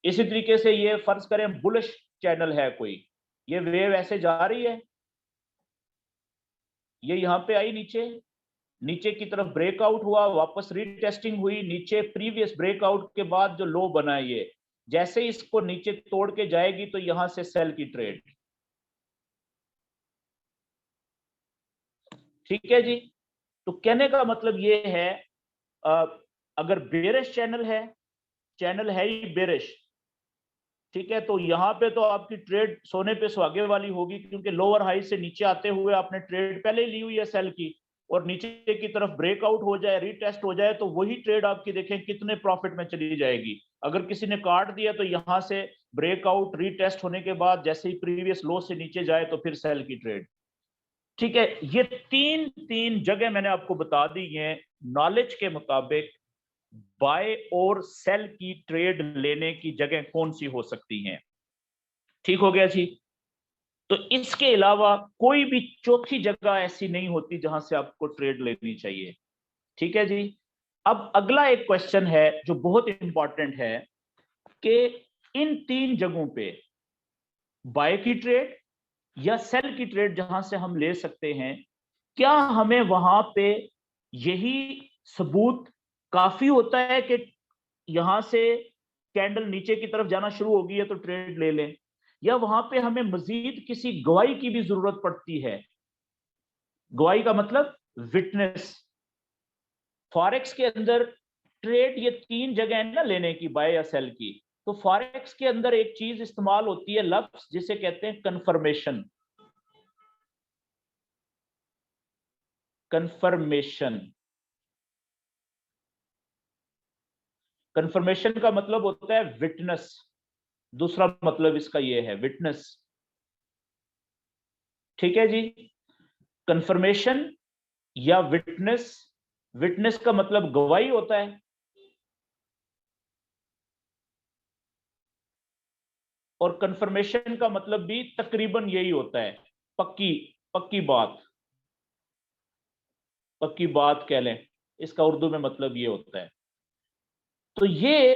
इसी तरीके से ये फर्ज करें बुलिश चैनल है कोई, ये वेव ऐसे जा रही है, ये यहां पे आई नीचे, नीचे की तरफ ब्रेकआउट हुआ, वापस रीटेस्टिंग हुई, नीचे प्रीवियस ब्रेकआउट के बाद जो लो बना है ये, जैसे ही इसको नीचे तोड़ के जाएगी तो यहां से सेल की ट्रेड, ठीक है जी। तो कहने का मतलब ये है, अगर बेरिश चैनल है, चैनल है ही बेरिश, ठीक है, तो यहाँ पे तो आपकी ट्रेड सोने पे सुहागे वाली होगी, क्योंकि लोअर हाई से नीचे आते हुए आपने ट्रेड पहले ली हुई है सेल की, और नीचे की तरफ ब्रेकआउट हो जाए, रीटेस्ट हो जाए, तो वही ट्रेड आपकी देखें कितने प्रॉफिट में चली जाएगी। अगर किसी ने काट दिया तो यहाँ से ब्रेकआउट रीटेस्ट होने के बाद जैसे ही प्रीवियस लो से नीचे जाए तो फिर सेल की ट्रेड, ठीक है। ये तीन जगह मैंने आपको बता दी है नॉलेज के मुताबिक, बाय और सेल की ट्रेड लेने की जगह कौन सी हो सकती हैं, ठीक हो गया जी। तो इसके अलावा कोई भी चौथी जगह ऐसी नहीं होती जहां से आपको ट्रेड लेनी चाहिए, ठीक है जी। अब अगला एक क्वेश्चन है जो बहुत इंपॉर्टेंट है, कि इन 3 जगहों पे बाय की ट्रेड या सेल की ट्रेड जहां से हम ले सकते हैं, क्या हमें वहां पे यही सबूत काफी होता है कि यहां से कैंडल नीचे की तरफ जाना शुरू होगी है तो ट्रेड ले लें, या वहां पे हमें मजीद किसी गवाही की भी जरूरत पड़ती है। गवाही का मतलब विटनेस। फॉरेक्स के अंदर ट्रेड ये 3 जगह है ना लेने की, बाय या सेल की, तो फॉरेक्स के अंदर एक चीज इस्तेमाल होती है लफ्ज जिसे कहते हैं कंफर्मेशन। कंफर्मेशन, कंफर्मेशन का मतलब होता है विटनेस, दूसरा मतलब इसका यह है विटनेस, ठीक है जी। कंफर्मेशन या विटनेस विटनेस का मतलब गवाही होता है, और कंफर्मेशन का मतलब भी तकरीबन यही होता है, पक्की पक्की बात, पक्की बात कह लें, इसका उर्दू में मतलब ये होता है। तो ये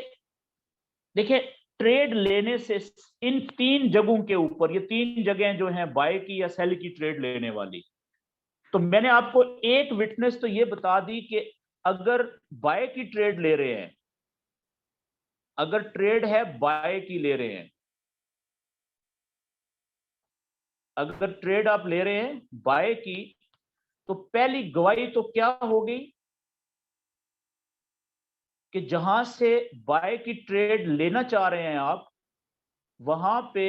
देखिए, ट्रेड लेने से इन तीन जगहों के ऊपर, ये तीन जगह जो हैं बाय की या सेल की ट्रेड लेने वाली, तो मैंने आपको एक विटनेस तो ये बता दी कि अगर बाय की ट्रेड ले रहे हैं, अगर ट्रेड है बाय की ले रहे हैं, अगर ट्रेड आप ले रहे हैं बाय की, तो पहली गवाही तो क्या होगी कि जहां से बाय की ट्रेड लेना चाह रहे हैं आप, वहां पे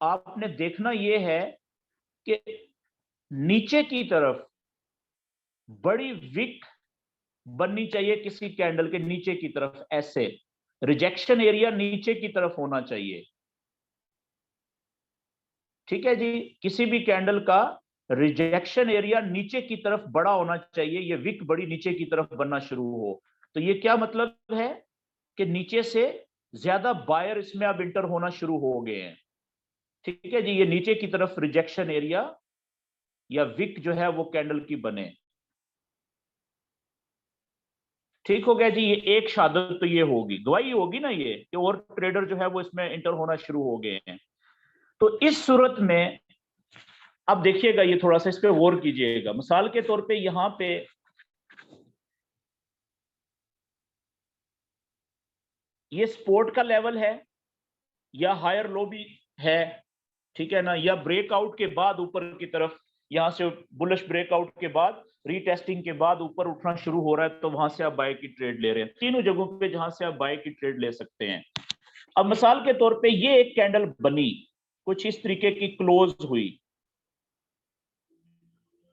आपने देखना यह है कि नीचे की तरफ बड़ी विक बननी चाहिए, किसी कैंडल के नीचे की तरफ, ऐसे रिजेक्शन एरिया नीचे की तरफ होना चाहिए। ठीक है जी, किसी भी कैंडल का रिजेक्शन एरिया नीचे की तरफ बड़ा होना चाहिए, ये विक बड़ी नीचे की तरफ बनना शुरू हो। तो ये क्या मतलब है कि नीचे से ज्यादा बायर इसमें अब इंटर होना शुरू हो गए हैं। ठीक है जी, ये नीचे की तरफ रिजेक्शन एरिया या विक जो है वो कैंडल की बने। ठीक हो गया जी, ये एक शहादत तो ये होगी, गवाही होगी ना ये कि और ट्रेडर जो है वो इसमें इंटर होना शुरू हो गए हैं। तो इस सूरत में अब देखिएगा, ये थोड़ा सा इस पे गौर कीजिएगा। मिसाल के तौर पे यहां पे ये सपोर्ट का लेवल है या हायर लो भी है, ठीक है ना, या ब्रेकआउट के बाद ऊपर की तरफ, यहां से बुलिश ब्रेकआउट के बाद रीटेस्टिंग के बाद ऊपर उठना शुरू हो रहा है, तो वहां से आप बाय की ट्रेड ले रहे हैं। तीनों जगहों पे जहां से आप बाय की ट्रेड ले सकते हैं। अब मिसाल के तौर पे ये एक कैंडल बनी, कुछ इस तरीके की क्लोज हुई।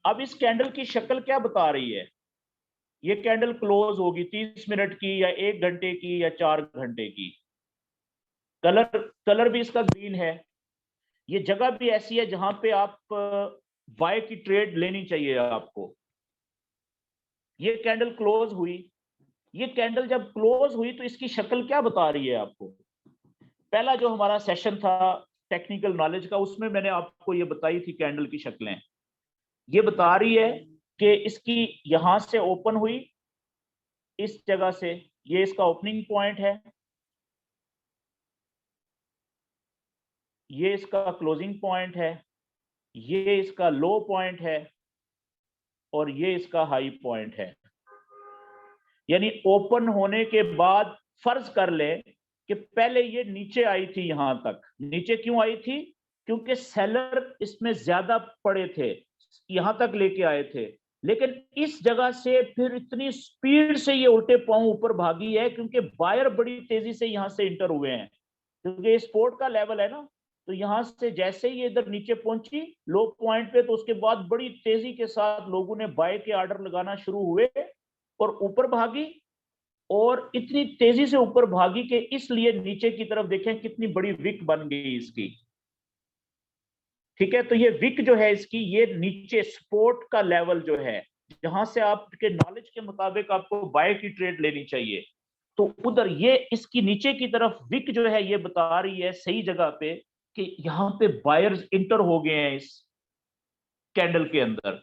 अब इस कैंडल की शक्ल क्या बता रही है? ये कैंडल क्लोज होगी 30 मिनट की या 1 घंटे की या 4 घंटे की। कलर कलर भी इसका ग्रीन है। ये जगह भी ऐसी है जहां पे आप बाय की ट्रेड लेनी चाहिए आपको। ये कैंडल क्लोज हुई, ये कैंडल जब क्लोज हुई तो इसकी शक्ल क्या बता रही है आपको? पहला जो हमारा सेशन था टेक्निकल नॉलेज का, उसमें मैंने आपको ये बताई थी कैंडल की शक्लें। ये बता रही है कि इसकी यहां से ओपन हुई, इस जगह से, ये इसका ओपनिंग पॉइंट है, ये इसका क्लोजिंग पॉइंट है, ये इसका लो पॉइंट है, और ये इसका हाई पॉइंट है। यानी ओपन होने के बाद फर्ज कर ले कि पहले ये नीचे आई थी, यहां तक नीचे क्यों आई थी? क्योंकि सेलर इसमें ज्यादा पड़े थे, यहां तक लेके आए थे। लेकिन इस जगह से फिर इतनी स्पीड से ये उल्टे पांव ऊपर भागी है, क्योंकि बायर बड़ी तेजी से यहां से इंटर हुए हैं, क्योंकि ये सपोर्ट का लेवल है ना। तो यहां से जैसे ही ये इधर नीचे पहुंची लो पॉइंट पे, तो उसके बाद बड़ी तेजी के साथ लोगों ने बाय के ऑर्डर लगाना शुरू हुए और ऊपर भागी, और इतनी तेजी से ऊपर भागी कि इसलिए नीचे की तरफ देखें कितनी बड़ी विक बन गई इसकी। ठीक है, तो ये विक जो है इसकी, ये नीचे सपोर्ट का लेवल जो है, जहां से आपके नॉलेज के मुताबिक आपको बाय की ट्रेड लेनी चाहिए, तो उधर ये इसकी नीचे की तरफ विक जो है ये बता रही है सही जगह पे कि यहां पे बायर्स इंटर हो गए हैं इस कैंडल के अंदर।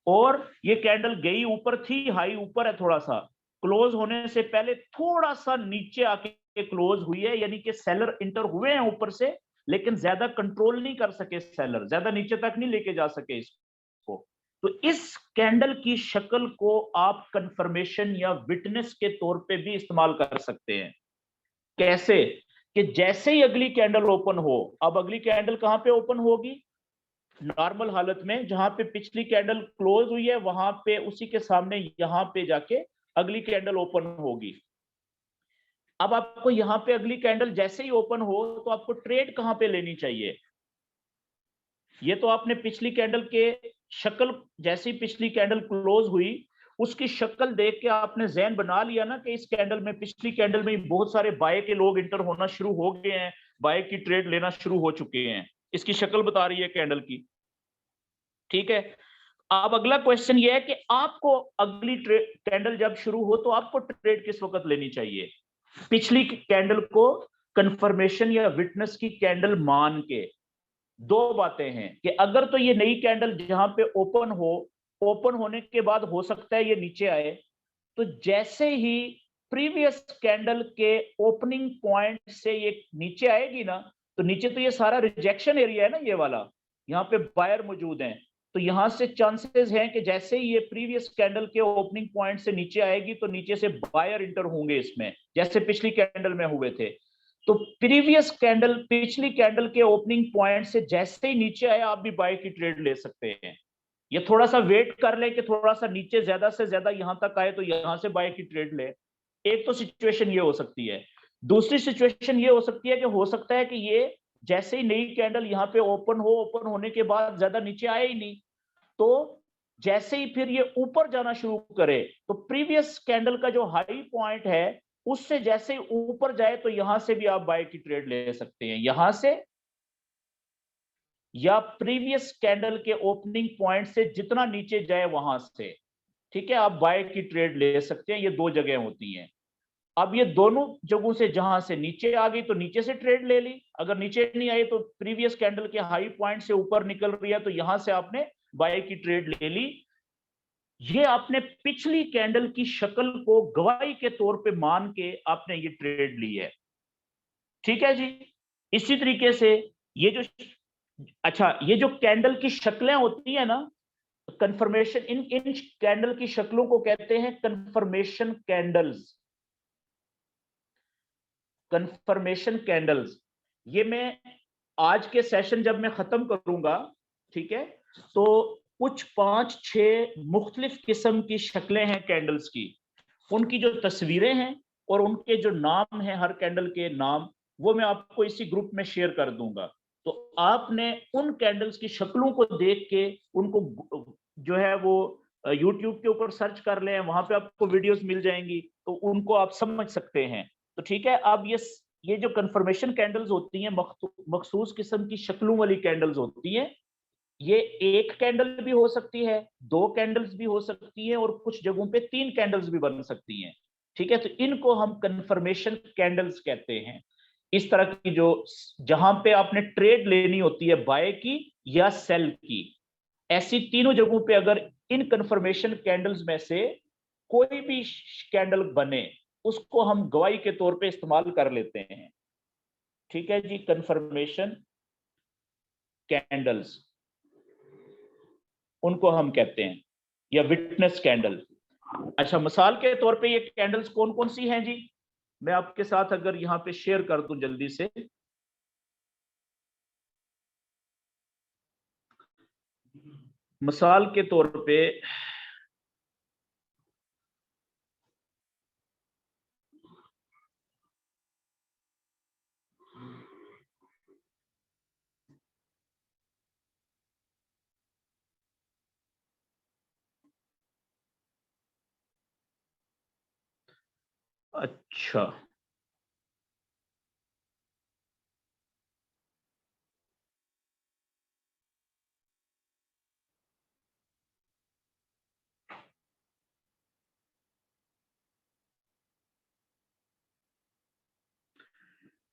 और ये कैंडल गई ऊपर थी, हाई ऊपर है थोड़ा सा, क्लोज होने से पहले थोड़ा सा नीचे आके क्लोज हुई है, यानी कि सेलर इंटर हुए हैं ऊपर से, लेकिन ज्यादा कंट्रोल नहीं कर सके सेलर, ज्यादा नीचे तक नहीं लेके जा सके इसको। तो इस कैंडल की शक्ल को आप कंफर्मेशन या विटनेस के तौर पे भी इस्तेमाल कर सकते हैं। कैसे? कि जैसे ही अगली कैंडल ओपन हो, अब अगली कैंडल कहां पे ओपन होगी? नॉर्मल हालत में जहां पे पिछली कैंडल क्लोज हुई है, वहां पे उसी के सामने यहां पे जाके अगली कैंडल ओपन होगी। अब आपको यहां पे अगली कैंडल जैसे ही ओपन हो, तो आपको ट्रेड कहां पे लेनी चाहिए? ये तो आपने पिछली कैंडल के शक्ल, जैसी पिछली कैंडल क्लोज हुई उसकी शक्ल देख के आपने जहन बना लिया ना कि इस कैंडल में, पिछली कैंडल में बहुत सारे बाय के लोग इंटर होना शुरू हो गए हैं, बाय की ट्रेड लेना शुरू हो चुके हैं, इसकी शक्ल बता रही है कैंडल की। ठीक है, अब अगला क्वेश्चन ये है कि आपको अगली कैंडल जब शुरू हो तो आपको ट्रेड किस वक्त लेनी चाहिए। पिछली कैंडल को कंफर्मेशन या विटनेस की कैंडल मान के दो बातें हैं कि अगर तो ये नई कैंडल जहां पे ओपन हो, ओपन होने के बाद हो सकता है ये नीचे आए, तो जैसे ही प्रीवियस कैंडल के ओपनिंग पॉइंट से ये नीचे आएगी ना, तो नीचे तो ये सारा रिजेक्शन एरिया है ना, ये वाला, यहाँ पे बायर मौजूद हैं, तो यहां से चांसेस हैं कि जैसे ही ये प्रीवियस कैंडल के ओपनिंग पॉइंट से नीचे आएगी तो नीचे से बायर इंटर होंगे इसमें, जैसे पिछली कैंडल में हुए थे। तो प्रीवियस कैंडल, पिछली कैंडल के ओपनिंग पॉइंट से जैसे ही नीचे आए आप भी बाय की ट्रेड ले सकते हैं। ये थोड़ा सा वेट कर ले कि थोड़ा सा नीचे ज्यादा से ज्यादा यहां तक आए तो यहां से बाय की ट्रेड ले। एक तो सिचुएशन ये हो सकती है। दूसरी सिचुएशन ये हो सकती है कि हो सकता है कि ये जैसे ही नई कैंडल यहाँ पे ओपन हो, ओपन होने के बाद ज्यादा नीचे आए ही नहीं, तो जैसे ही फिर ये ऊपर जाना शुरू करे तो प्रीवियस कैंडल का जो हाई पॉइंट है उससे जैसे ही ऊपर जाए तो यहां से भी आप बाय की ट्रेड ले सकते हैं, यहां से या प्रीवियस कैंडल के ओपनिंग पॉइंट से जितना नीचे जाए वहां से, ठीक है, आप बाय की ट्रेड ले सकते हैं। ये दो जगह होती हैं। अब ये दोनों जगहों से जहां से नीचे आ गई तो नीचे से ट्रेड ले ली, अगर नीचे नहीं आई तो प्रीवियस कैंडल के हाई पॉइंट से ऊपर निकल रही है तो यहां से आपने बाय की ट्रेड ले ली। ये आपने पिछली कैंडल की शक्ल को गवाही के तौर पे मान के आपने ये ट्रेड ली है, ठीक है जी। इसी तरीके से ये जो, अच्छा, ये जो कैंडल की शक्लें होती है ना, कंफर्मेशन, इन इन कैंडल की शक्लों को कहते हैं कंफर्मेशन कैंडल्स। कंफर्मेशन कैंडल्स, ये मैं आज के सेशन जब मैं खत्म करूंगा, ठीक है, तो कुछ 5-6 मुख्तलिफ किस्म की शक्लें हैं कैंडल्स की, उनकी जो तस्वीरें हैं और उनके जो नाम हैं, हर कैंडल के नाम, वो मैं आपको इसी ग्रुप में शेयर कर दूंगा। तो आपने उन कैंडल्स की शक्लों को देख के उनको जो है वो यूट्यूब के ऊपर सर्च कर लें, वहां पे आपको वीडियोस मिल जाएंगी, तो उनको आप समझ सकते हैं। तो ठीक है, अब ये जो कंफर्मेशन कैंडल्स होती हैं, मखसूस किस्म की शक्लों वाली कैंडल्स होती हैं, ये एक कैंडल भी हो सकती है, 2 कैंडल्स भी हो सकती हैं, और कुछ जगहों पे 3 कैंडल्स भी बन सकती हैं, ठीक है। तो इनको हम कंफर्मेशन कैंडल्स कहते हैं। इस तरह की जो, जहां पे आपने ट्रेड लेनी होती है बाय की या सेल की, ऐसी तीनों जगहों पे अगर इन कंफर्मेशन कैंडल्स में से कोई भी कैंडल बने, उसको हम गवाही के तौर पे इस्तेमाल कर लेते हैं, ठीक है जी। कंफर्मेशन कैंडल्स उनको हम कहते हैं, या विटनेस कैंडल। अच्छा, मिसाल के तौर पे ये कैंडल्स कौन कौन सी हैं जी, मैं आपके साथ अगर यहां पे शेयर कर दूं जल्दी से। मिसाल के तौर पे अच्छा,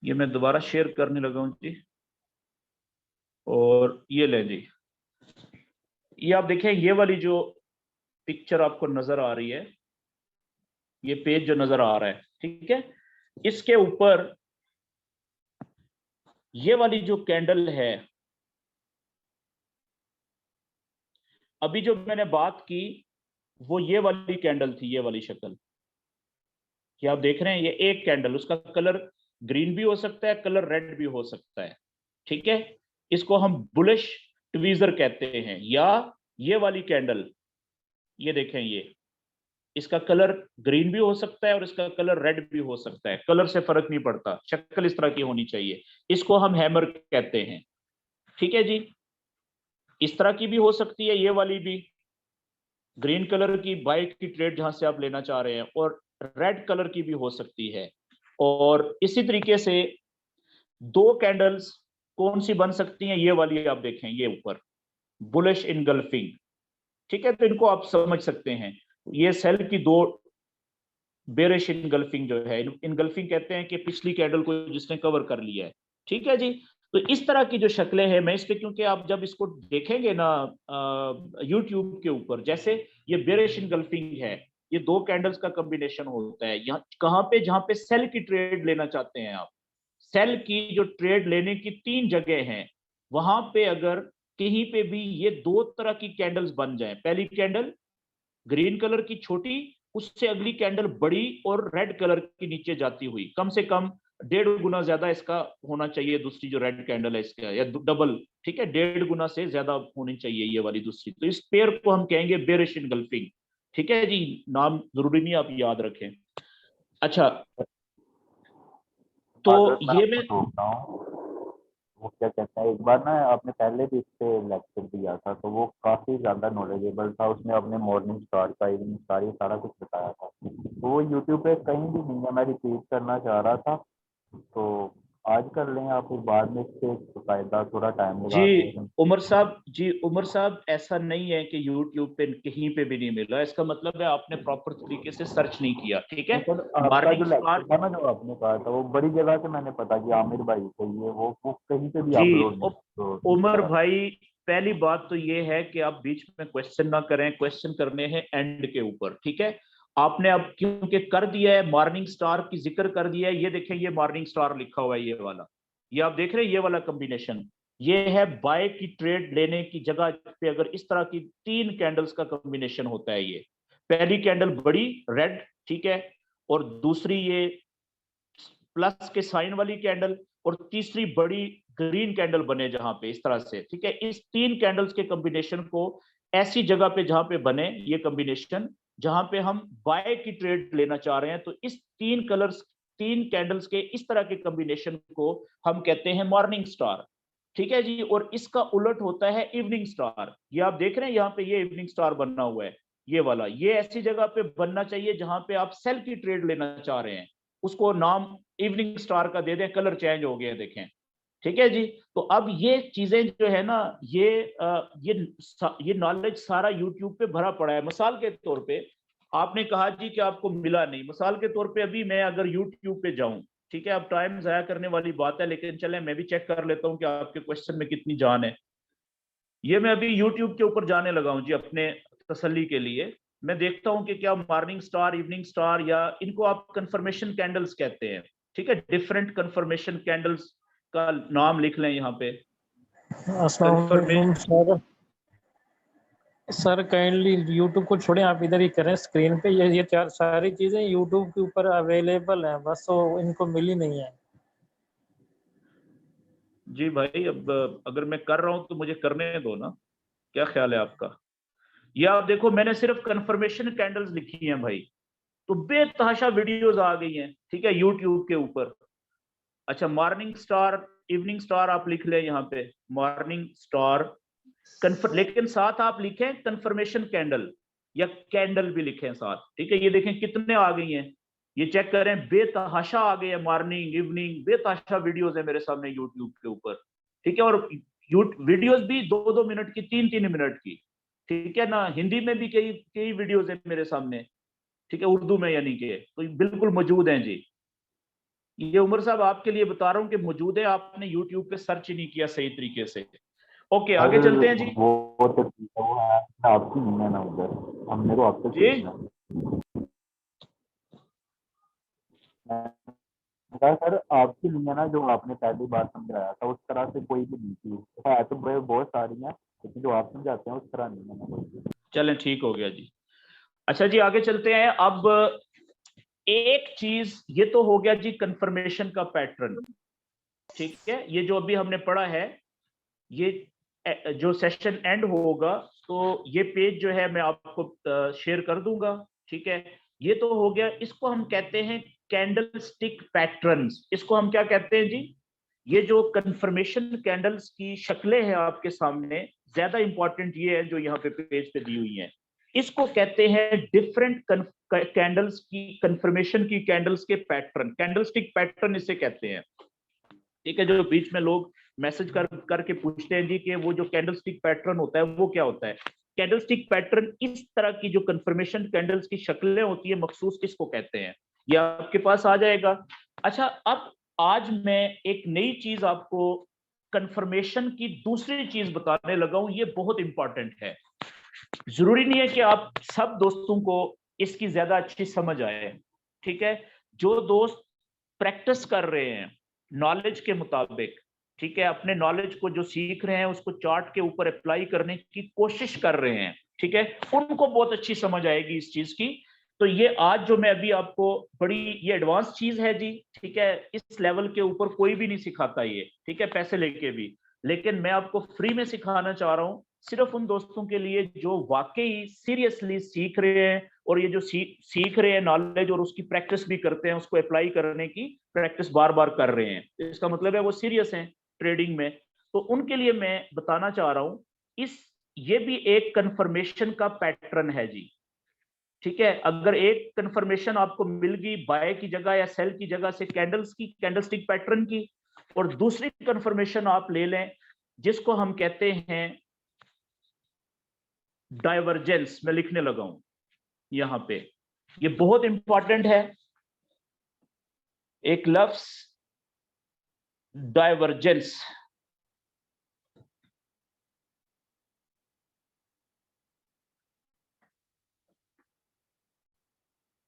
ये मैं दोबारा शेयर करने लगा हूं जी, और ये ले जी, ये आप देखें, ये वाली जो पिक्चर आपको नजर आ रही है, ये पेज जो नजर आ रहा है, ठीक है, इसके ऊपर ये वाली जो कैंडल है, अभी जो मैंने बात की वो ये वाली कैंडल थी, ये वाली शक्ल, कि आप देख रहे हैं, ये एक कैंडल, उसका कलर ग्रीन भी हो सकता है, कलर रेड भी हो सकता है, ठीक है। इसको हम बुलिश ट्वीजर कहते हैं। या ये वाली कैंडल, ये देखें, ये, इसका कलर ग्रीन भी हो सकता है और इसका कलर रेड भी हो सकता है, कलर से फर्क नहीं पड़ता, शक्ल इस तरह की होनी चाहिए। इसको हम हैमर कहते हैं, ठीक है जी। इस तरह की भी हो सकती है, ये वाली भी, ग्रीन कलर की बाइक की ट्रेड जहां से आप लेना चाह रहे हैं, और रेड कलर की भी हो सकती है। और इसी तरीके से 2 कैंडल्स कौन सी बन सकती हैं, ये वाली आप देखें, ये ऊपर बुलिश इनगल्फिंग, ठीक है, तो इनको आप समझ सकते हैं। ये सेल की दो बेरिश इनगल्फिंग जो है, इनगल्फिंग कहते हैं कि पिछली कैंडल को जिसने कवर कर लिया है। ठीक है जी। तो इस तरह की जो शक्लें हैं, मैं इस पे, क्योंकि आप जब इसको देखेंगे ना यूट्यूब के ऊपर, जैसे ये बेरिश इनगल्फिंग है, ये दो कैंडल्स का कॉम्बिनेशन होता है। यहाँ कहाँ पे, जहां पे सेल की ट्रेड लेना चाहते हैं आप, सेल की जो ट्रेड लेने की तीन जगह हैं, वहां पे अगर कहीं पे भी ये दो तरह की कैंडल्स बन जाए, पहली कैंडल ग्रीन कलर की छोटी, उससे अगली कैंडल बड़ी और रेड कलर की नीचे जाती हुई, कम से कम 1.5 गुना ज्यादा इसका होना चाहिए, दूसरी जो रेड कैंडल है इसका, या डबल, ठीक है, 1.5 गुना से ज्यादा होनी चाहिए ये वाली दूसरी। तो इस पेयर को हम कहेंगे बेरिश इनगल्फिंग। ठीक है जी, नाम जरूरी नहीं आप याद रखें। अच्छा, तो अगर मैं ये आपको मैं टोकता हूँ, वो क्या कहता है, एक बार ना आपने पहले भी इस पे लेक्चर दिया था, तो वो काफी ज्यादा नॉलेजेबल था, उसमें अपने मॉर्निंग स्टार का, इवनिंग स्टार, ये सारा कुछ बताया था। तो वो यूट्यूब पे कहीं भी नहीं है, मैं रिपीट करना चाह रहा था, तो आज कर लें या फिर बाद में इससे फायदा थोड़ा टाइम जी लगा के। उमर साहब, जी उमर साहब, ऐसा नहीं है कि YouTube पे कहीं पे भी नहीं मिल रहा, इसका मतलब है आपने प्रॉपर तरीके से सर्च नहीं किया। ठीक है, तो सर आपका मॉर्निंग जो लेक्चर स्टार, था ना, जो आपने कहा था, वो बड़ी जगह से मैंने पता किया, आमिर भाई से, ये वो कहीं पे भी जी अपलोड नहीं, तो इस उमर तरह। भाई, पहली बात तो ये है कि आप बीच में क्वेश्चन ना करें, क्वेश्चन करने हैं एंड के ऊपर। ठीक है, आपने अब क्योंकि कर दिया है, मॉर्निंग स्टार की जिक्र कर दिया है, ये देखें, ये मॉर्निंग स्टार लिखा हुआ है, ये वाला, ये आप देख रहे हैं, ये वाला कॉम्बिनेशन, ये है बाय की ट्रेड लेने की जगह पे अगर इस तरह की तीन कैंडल्स का कॉम्बिनेशन होता है। ये पहली कैंडल बड़ी रेड, ठीक है, और दूसरी ये प्लस के साइन वाली कैंडल, और तीसरी बड़ी ग्रीन कैंडल बने जहां पे इस तरह से। ठीक है, इस तीन कैंडल्स के कॉम्बिनेशन को ऐसी जगह पे जहां पे बने ये कॉम्बिनेशन, जहां पे हम बाय की ट्रेड लेना चाह रहे हैं, तो इस तीन कलर्स, तीन कैंडल्स के इस तरह के कॉम्बिनेशन को हम कहते हैं मॉर्निंग स्टार। ठीक है जी, और इसका उलट होता है इवनिंग स्टार। ये आप देख रहे हैं यहाँ पे, ये इवनिंग स्टार बनना हुआ है, ये वाला, ये ऐसी जगह पे बनना चाहिए जहां पे आप सेल की ट्रेड लेना चाह रहे हैं, उसको नाम इवनिंग स्टार का दे दें, कलर चेंज हो गया देखें। ठीक है जी। तो अब ये चीजें जो है ना, ये नॉलेज सारा यूट्यूब पे भरा पड़ा है। मिसाल के तौर पे आपने कहा जी कि आपको मिला नहीं, मिसाल के तौर पे अभी मैं अगर यूट्यूब पे जाऊं, ठीक है, अब टाइम जाया करने वाली बात है, लेकिन चले मैं भी चेक कर लेता हूं कि आपके क्वेश्चन में कितनी जान है। ये मैं अभी यूट्यूब के ऊपर जाने लगा हूं जी, अपने तसल्ली के लिए। मैं देखता हूं कि क्या मॉर्निंग स्टार, इवनिंग स्टार, या इनको आप कंफर्मेशन कैंडल्स कहते हैं। ठीक है, डिफरेंट कंफर्मेशन कैंडल्स का नाम लिख लें यहाँ पे। अस्सलाम कंफर्मेशन, वालेकुम सर। सर काइंडली यूट्यूब को छोड़ें, आप इधर ही करें स्क्रीन पे। ये चार सारी चीजें यूट्यूब के ऊपर अवेलेबल हैं, बस वो इनको मिली नहीं है। जी भाई, अब अगर मैं कर रहा हूं तो मुझे करने दो ना, क्या ख्याल है आपका? ये आप देखो, मैंने सिर्फ कंफर्मेशन कैंडल्स लिखी हैं भाई, तो बेतहाशा वीडियोस आ गई हैं, ठीक है, यूट्यूब के ऊपर। अच्छा, मॉर्निंग स्टार, इवनिंग स्टार आप लिख ले यहाँ पे, मॉर्निंग स्टार लेकिन साथ आप लिखें कंफर्मेशन कैंडल, या कैंडल भी लिखें साथ। ठीक है, ये देखें कितने आ गई हैं, ये चेक करें, बेतहाशा आ गए हैं, मॉर्निंग इवनिंग, बेतहाशा वीडियोस है मेरे सामने यूट्यूब के ऊपर। ठीक है, और वीडियोस भी 2-2 मिनट की, 3-3 मिनट की। ठीक है ना, हिंदी में भी कई कई वीडियोस है मेरे सामने, ठीक है, उर्दू में यानी कि, तो बिल्कुल मौजूद हैं जी। ये उमर साहब आपके लिए बता रहा हूं कि मौजूद है, आपने यूट्यूब पे सर्च ही नहीं किया सही तरीके से। ओके, सर आगे चलते हैं जी। वो तो ठीक है, वो है आपकी नहीं है ना उधर, हम मेरे को आपसे जी पूछना है। मैं कहा सर आपकी नहीं है ना, जो आपने पहली बार समझाया था उस तरह से कोई भी नहीं थी, है तो बहुत सारी हैं, लेकिन जो आप समझाते हैं उस तरह नहीं है ना कोई भी। चलें, ठीक हो गया जी। अच्छा जी, आगे चलते हैं। अब एक चीज ये तो हो गया जी, कंफर्मेशन का पैटर्न। ठीक है, ये जो अभी हमने पढ़ा है, ये जो सेशन एंड होगा, तो ये पेज जो है मैं आपको शेयर कर दूंगा। ठीक है, ये तो हो गया, इसको हम कहते हैं कैंडल स्टिक पैटर्न्स। इसको हम क्या कहते हैं जी? ये जो कंफर्मेशन कैंडल्स की शक्लें हैं आपके सामने, ज्यादा इंपॉर्टेंट ये है जो यहाँ पे पेज पे दी हुई हैं, इसको कहते हैं डिफरेंट कैंडल्स की, कंफर्मेशन की कैंडल्स के पैटर्न, कैंडल स्टिक पैटर्न इसे कहते हैं। ठीक है, जो बीच में लोग मैसेज करके पूछते हैं जी कि वो जो कैंडल स्टिक पैटर्न होता है वो क्या होता है, कैंडलस्टिक पैटर्न, इस तरह की जो कंफर्मेशन कैंडल्स की शक्लें होती है मखसूस, इसको कहते हैं। ये आपके पास आ जाएगा। अच्छा, अब आज मैं एक नई चीज आपको कंफर्मेशन की दूसरी चीज बताने लगा हूं, ये बहुत इंपॉर्टेंट है। जरूरी नहीं है कि आप सब दोस्तों को इसकी ज्यादा अच्छी समझ आए, ठीक है। जो दोस्त प्रैक्टिस कर रहे हैं नॉलेज के मुताबिक, ठीक है, अपने नॉलेज को जो सीख रहे हैं उसको चार्ट के ऊपर अप्लाई करने की कोशिश कर रहे हैं, ठीक है, उनको बहुत अच्छी समझ आएगी इस चीज की। तो ये आज जो मैं अभी आपको, बड़ी ये एडवांस चीज है जी, ठीक है, इस लेवल के ऊपर कोई भी नहीं सिखाता ये, ठीक है, पैसे लेके भी। लेकिन मैं आपको फ्री में सिखाना चाह रहा हूँ, सिर्फ उन दोस्तों के लिए जो वाकई सीरियसली सीख रहे हैं, और ये जो सीख रहे हैं नॉलेज और उसकी प्रैक्टिस भी करते हैं, उसको अप्लाई करने की प्रैक्टिस बार बार कर रहे हैं, इसका मतलब है वो सीरियस हैं ट्रेडिंग में। तो उनके लिए मैं बताना चाह रहा हूं, ये भी एक कंफर्मेशन का पैटर्न है जी, ठीक है। अगर एक कंफर्मेशन आपको मिल गई बाय की जगह या सेल की जगह से कैंडल्स की, कैंडलस्टिक पैटर्न की, और दूसरी कंफर्मेशन आप ले लें जिसको हम कहते हैं डाइवर्जेंस, मैं लिखने लगा हूं यहां पे, ये बहुत इंपॉर्टेंट है, एक लफ्ज डाइवर्जेंस।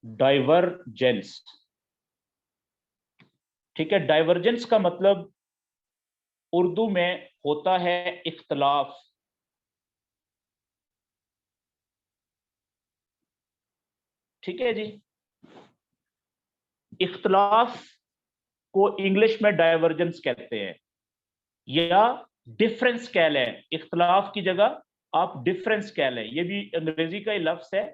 डाइवर्जेंस, ठीक है। डाइवर्जेंस का मतलब उर्दू में होता है इख्तलाफ, ठीक है जी। इख्तलाफ को इंग्लिश में डाइवर्जेंस कहते हैं, या डिफरेंस कह लें, इख्तलाफ की जगह आप डिफरेंस कह लें, ये भी अंग्रेजी का ही लफ्ज है।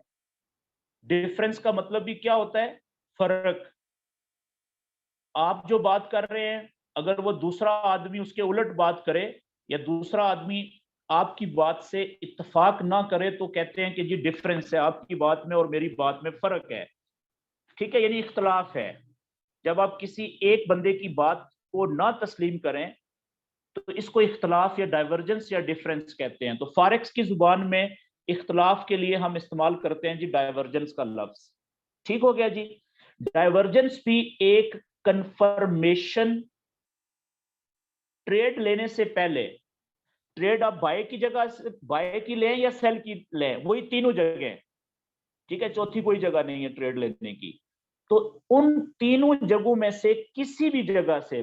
डिफरेंस का मतलब भी क्या होता है, फर्क। आप जो बात कर रहे हैं, अगर वो दूसरा आदमी उसके उलट बात करे, या दूसरा आदमी आपकी बात से इत्तेफाक ना करे, तो कहते हैं कि जी डिफरेंस है, आपकी बात में और मेरी बात में फर्क है, ठीक है, यानी इख्तलाफ है। जब आप किसी एक बंदे की बात को ना तस्लीम करें, तो इसको इख्तलाफ या डाइवर्जेंस या डिफरेंस कहते हैं। तो फॉरेक्स की जुबान में इख्तलाफ के लिए हम इस्तेमाल करते हैं जी डाइवर्जेंस का लफ्ज, ठीक हो गया जी। डाइवर्जेंस भी एक कंफर्मेशन, ट्रेड लेने से पहले, ट्रेड आप बाय की जगह बाय की लें या सेल की लें, वही तीनों जगह, ठीक है, चौथी कोई जगह नहीं है ट्रेड लेने की। तो उन तीनों जगहों में से किसी भी जगह से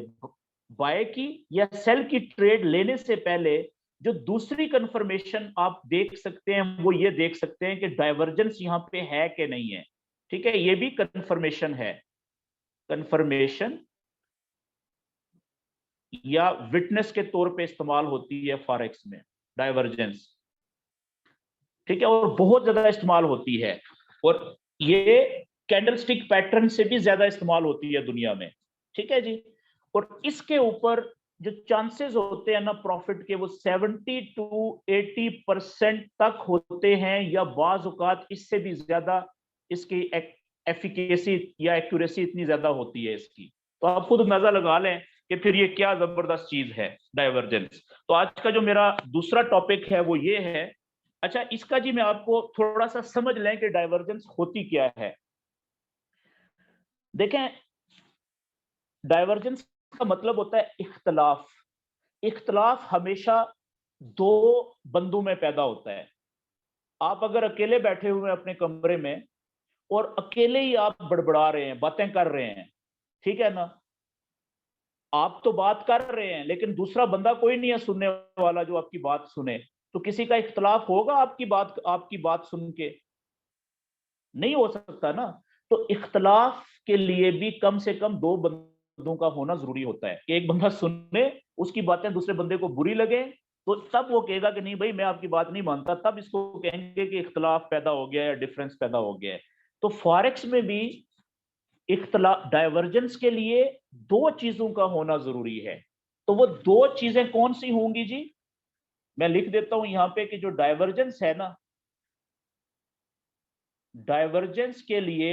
बाय की या सेल की ट्रेड लेने से पहले जो दूसरी कंफर्मेशन आप देख सकते हैं, वो ये देख सकते हैं कि डाइवर्जेंस यहां पे है कि नहीं है, ठीक है, ये भी कंफर्मेशन है। कंफर्मेशन या विटनेस के तौर पे इस्तेमाल होती है फॉरेक्स में डाइवर्जेंस, ठीक है, और बहुत ज्यादा इस्तेमाल होती है, और ये कैंडलस्टिक पैटर्न से भी ज्यादा इस्तेमाल होती है दुनिया में, ठीक है जी। और इसके ऊपर जो चांसेस होते हैं ना प्रॉफिट के, वो 70 टू 80% तक होते हैं, या बाज औकात इससे भी ज्यादा इसकी एफिकेसी या एक्यूरेसी इतनी ज्यादा होती है इसकी। तो आप खुद अंदाजा लगा लें कि फिर ये क्या जबरदस्त चीज है डाइवर्जेंस। तो आज का जो मेरा दूसरा टॉपिक है वो ये है। अच्छा, इसका जी मैं आपको थोड़ा सा समझ लें कि डाइवर्जेंस होती क्या है। देखें, डाइवर्जेंस का मतलब होता है इख्तलाफ। इख्तलाफ हमेशा दो बंदों में पैदा होता है। आप अगर अकेले बैठे हुए हैं अपने कमरे में, और अकेले ही आप बड़बड़ा रहे हैं, बातें कर रहे हैं, ठीक है ना, आप तो बात कर रहे हैं लेकिन दूसरा बंदा कोई नहीं है सुनने वाला जो आपकी बात सुने, तो किसी का इख्तलाफ होगा आपकी बात सुन के? नहीं हो सकता ना। तो इख्तलाफ के लिए भी कम से कम दो बंदों का होना जरूरी होता है, कि एक बंदा सुने, उसकी बातें दूसरे बंदे को बुरी लगे, तो तब वो कहेगा कि नहीं भाई मैं आपकी बात नहीं मानता, तब इसको कहेंगे कि इख्तलाफ पैदा हो गया है या डिफरेंस पैदा हो गया है। तो फॉरेक्स में भी इख्तलाफ, डाइवर्जेंस के लिए दो चीजों का होना जरूरी है। तो वो दो चीजें कौन सी होंगी जी? मैं लिख देता हूं यहां पे कि जो डाइवर्जेंस है ना, डाइवर्जेंस के लिए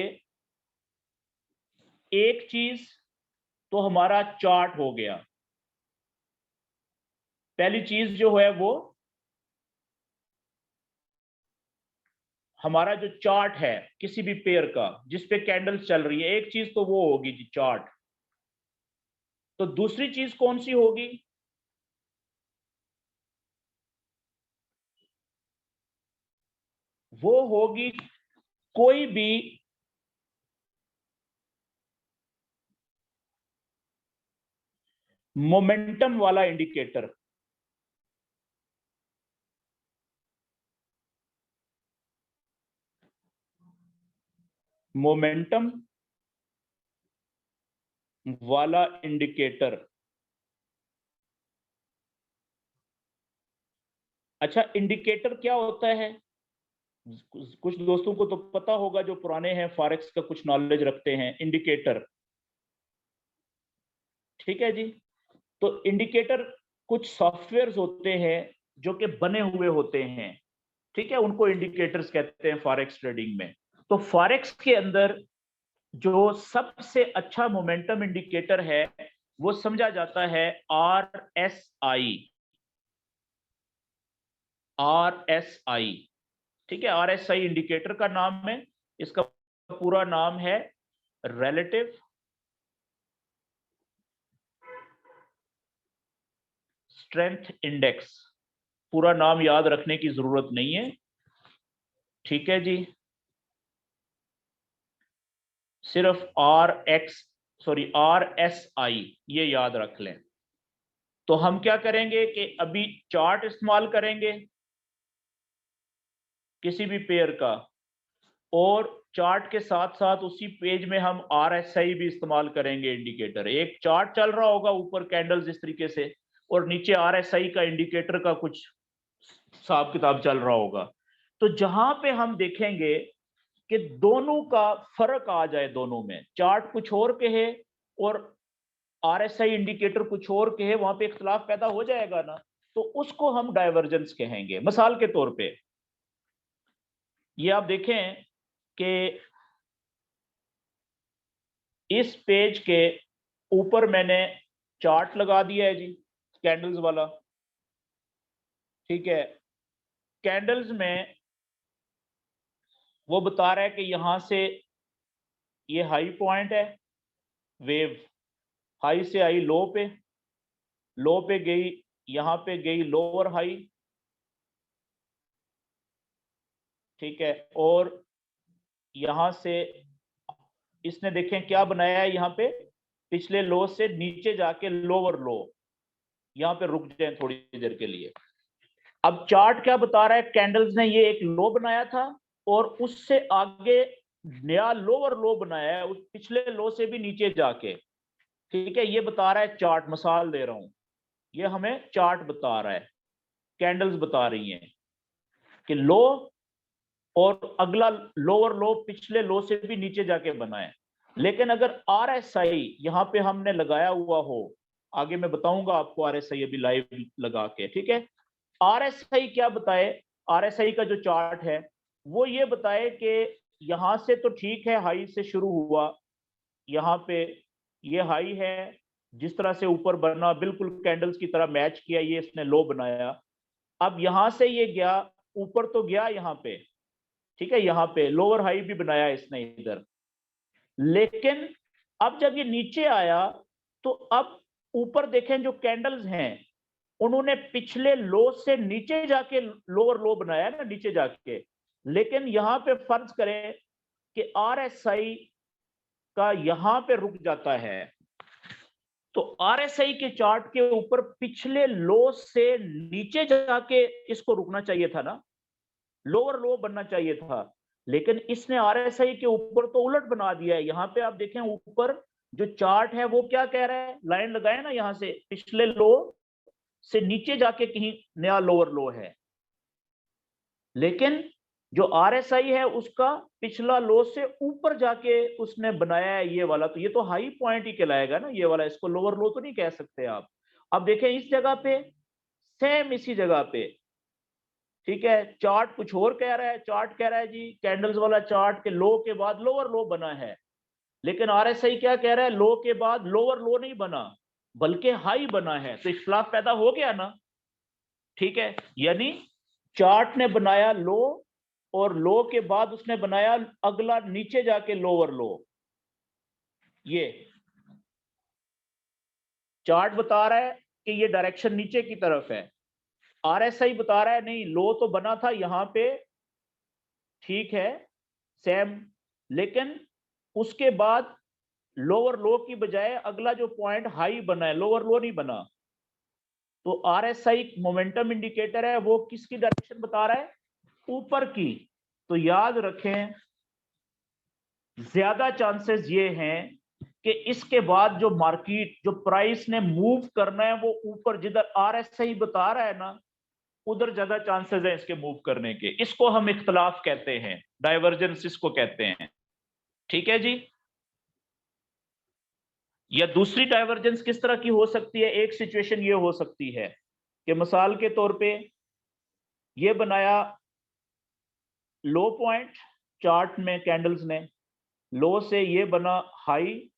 एक चीज तो हमारा चार्ट हो गया। पहली चीज जो है वो हमारा जो चार्ट है किसी भी पेयर का जिसपे कैंडल्स चल रही है, एक चीज तो वो होगी जी चार्ट, तो दूसरी चीज कौन सी होगी? वो होगी कोई भी मोमेंटम वाला इंडिकेटर। मोमेंटम वाला इंडिकेटर। अच्छा, इंडिकेटर क्या होता है? कुछ दोस्तों को तो पता होगा, जो पुराने हैं, फॉरेक्स का कुछ नॉलेज रखते हैं। इंडिकेटर, ठीक है जी। तो इंडिकेटर कुछ सॉफ्टवेयर्स होते हैं जो कि बने हुए होते हैं, ठीक है, उनको इंडिकेटर्स कहते हैं फॉरेक्स ट्रेडिंग में। तो फॉरेक्स के अंदर जो सबसे अच्छा मोमेंटम इंडिकेटर है वो समझा जाता है RSI। RSI, ठीक है, RSI इंडिकेटर का नाम है। इसका पूरा नाम है रिलेटिव स्ट्रेंथ इंडेक्स। पूरा नाम याद रखने की जरूरत नहीं है, ठीक है जी। सिर्फ RSI ये याद रख लें। तो हम क्या करेंगे कि अभी चार्ट इस्तेमाल करेंगे किसी भी पेयर का, और चार्ट के साथ साथ उसी पेज में हम RSI भी इस्तेमाल करेंगे इंडिकेटर। एक चार्ट चल रहा होगा ऊपर कैंडल्स इस तरीके से, और नीचे RSI का इंडिकेटर का कुछ हिसाब किताब चल रहा होगा। तो जहां पे हम देखेंगे कि दोनों का फर्क आ जाए, दोनों में चार्ट कुछ और कहे और RSI इंडिकेटर कुछ और कहे, वहां पे इख्तलाफ पैदा हो जाएगा ना, तो उसको हम डाइवर्जेंस कहेंगे। मिसाल के तौर पे ये आप देखें कि इस पेज के ऊपर मैंने चार्ट लगा दिया है जी, कैंडल्स वाला, ठीक है। कैंडल्स में वो बता रहा है कि यहां से ये हाई पॉइंट है, वेव हाई से आई लो पे, लो पे गई, यहां पे गई लोअर हाई, ठीक है। और यहां से इसने देखें क्या बनाया है, यहां पे पिछले लो से नीचे जाके लोअर लो, यहां पे रुक जाए थोड़ी देर के लिए। अब चार्ट क्या बता रहा है, कैंडल्स ने ये एक लो बनाया था और उससे आगे नया लोअर लो बनाया है, उस पिछले लो से भी नीचे जाके, ठीक है। ये बता रहा है चार्ट, मिसाल दे रहा हूं, ये हमें चार्ट बता रहा है, कैंडल्स बता रही हैं कि लो और अगला लोअर लो पिछले लो से भी नीचे जाके बना है। लेकिन अगर RSI यहां पे हमने लगाया हुआ हो, आगे मैं बताऊंगा आपको RSI अभी लाइव लगा के, ठीक है। RSI क्या बताए, RSI का जो चार्ट है वो ये बताए कि यहां से तो ठीक है, हाई से शुरू हुआ, यहाँ पे ये हाई है, जिस तरह से ऊपर बना बिल्कुल कैंडल्स की तरह मैच किया, ये इसने लो बनाया। अब यहां से ये गया ऊपर, तो गया यहाँ पे, ठीक है, यहाँ पे लोअर हाई भी बनाया इसने इधर। लेकिन अब जब ये नीचे आया तो अब ऊपर देखें जो कैंडल्स हैं उन्होंने पिछले लो से नीचे जाके लोअर लो बनाया ना, नीचे जाके। लेकिन यहां पे फर्ज करें कि RSI का यहां पे रुक जाता है, तो RSI के चार्ट के ऊपर पिछले लो से नीचे जाके इसको रुकना चाहिए था ना, लोअर लो बनना चाहिए था। लेकिन इसने RSI के ऊपर तो उलट बना दिया है। यहां पे आप देखें ऊपर जो चार्ट है वो क्या कह रहा है, लाइन लगाए ना, यहां से पिछले लो से नीचे जाके कहीं नया लोअर लो है। लेकिन जो RSI है उसका पिछला लो से ऊपर जाके उसने बनाया है ये वाला, तो ये तो हाई पॉइंट ही कहलाएगा ना ये वाला, इसको लोअर लो तो नहीं कह सकते आप। अब देखें इस जगह पे, सेम इसी जगह पे, ठीक है, चार्ट कुछ और कह रहा है, चार्ट कह रहा है जी कैंडल्स वाला चार्ट के लो के बाद लोअर लो बना है। लेकिन RSI क्या कह रहा है, लो के बाद लोअर लो नहीं बना बल्कि हाई बना है। तो इख्तिलाफ पैदा हो गया ना, ठीक है। यानी चार्ट ने बनाया लो और लो के बाद उसने बनाया अगला नीचे जाके लोअर लो। ये चार्ट बता रहा है कि ये डायरेक्शन नीचे की तरफ है, आरएसआई बता रहा है नहीं, लो तो बना था यहां पे, ठीक है सेम, लेकिन उसके बाद लोअर लो की बजाय अगला जो पॉइंट हाई बना है, लोअर लो नहीं बना। तो आरएसआई मोमेंटम इंडिकेटर है, वो किसकी डायरेक्शन बता रहा है, ऊपर की। तो याद रखें ज्यादा चांसेस ये हैं कि इसके बाद जो मार्केट, जो प्राइस ने मूव करना है वो ऊपर, जिधर आरएसआई बता रहा है ना उधर ज्यादा चांसेस है इसके मूव करने के। इसको हम इख्तलाफ कहते हैं, डाइवर्जेंस इसको कहते हैं, ठीक है जी। या दूसरी डाइवर्जेंस किस तरह की हो सकती है, एक सिचुएशन ये हो सकती है कि मिसाल के तौर पे ये बनाया लो पॉइंट चार्ट में कैंडल्स ने, लो से ये बना हाई,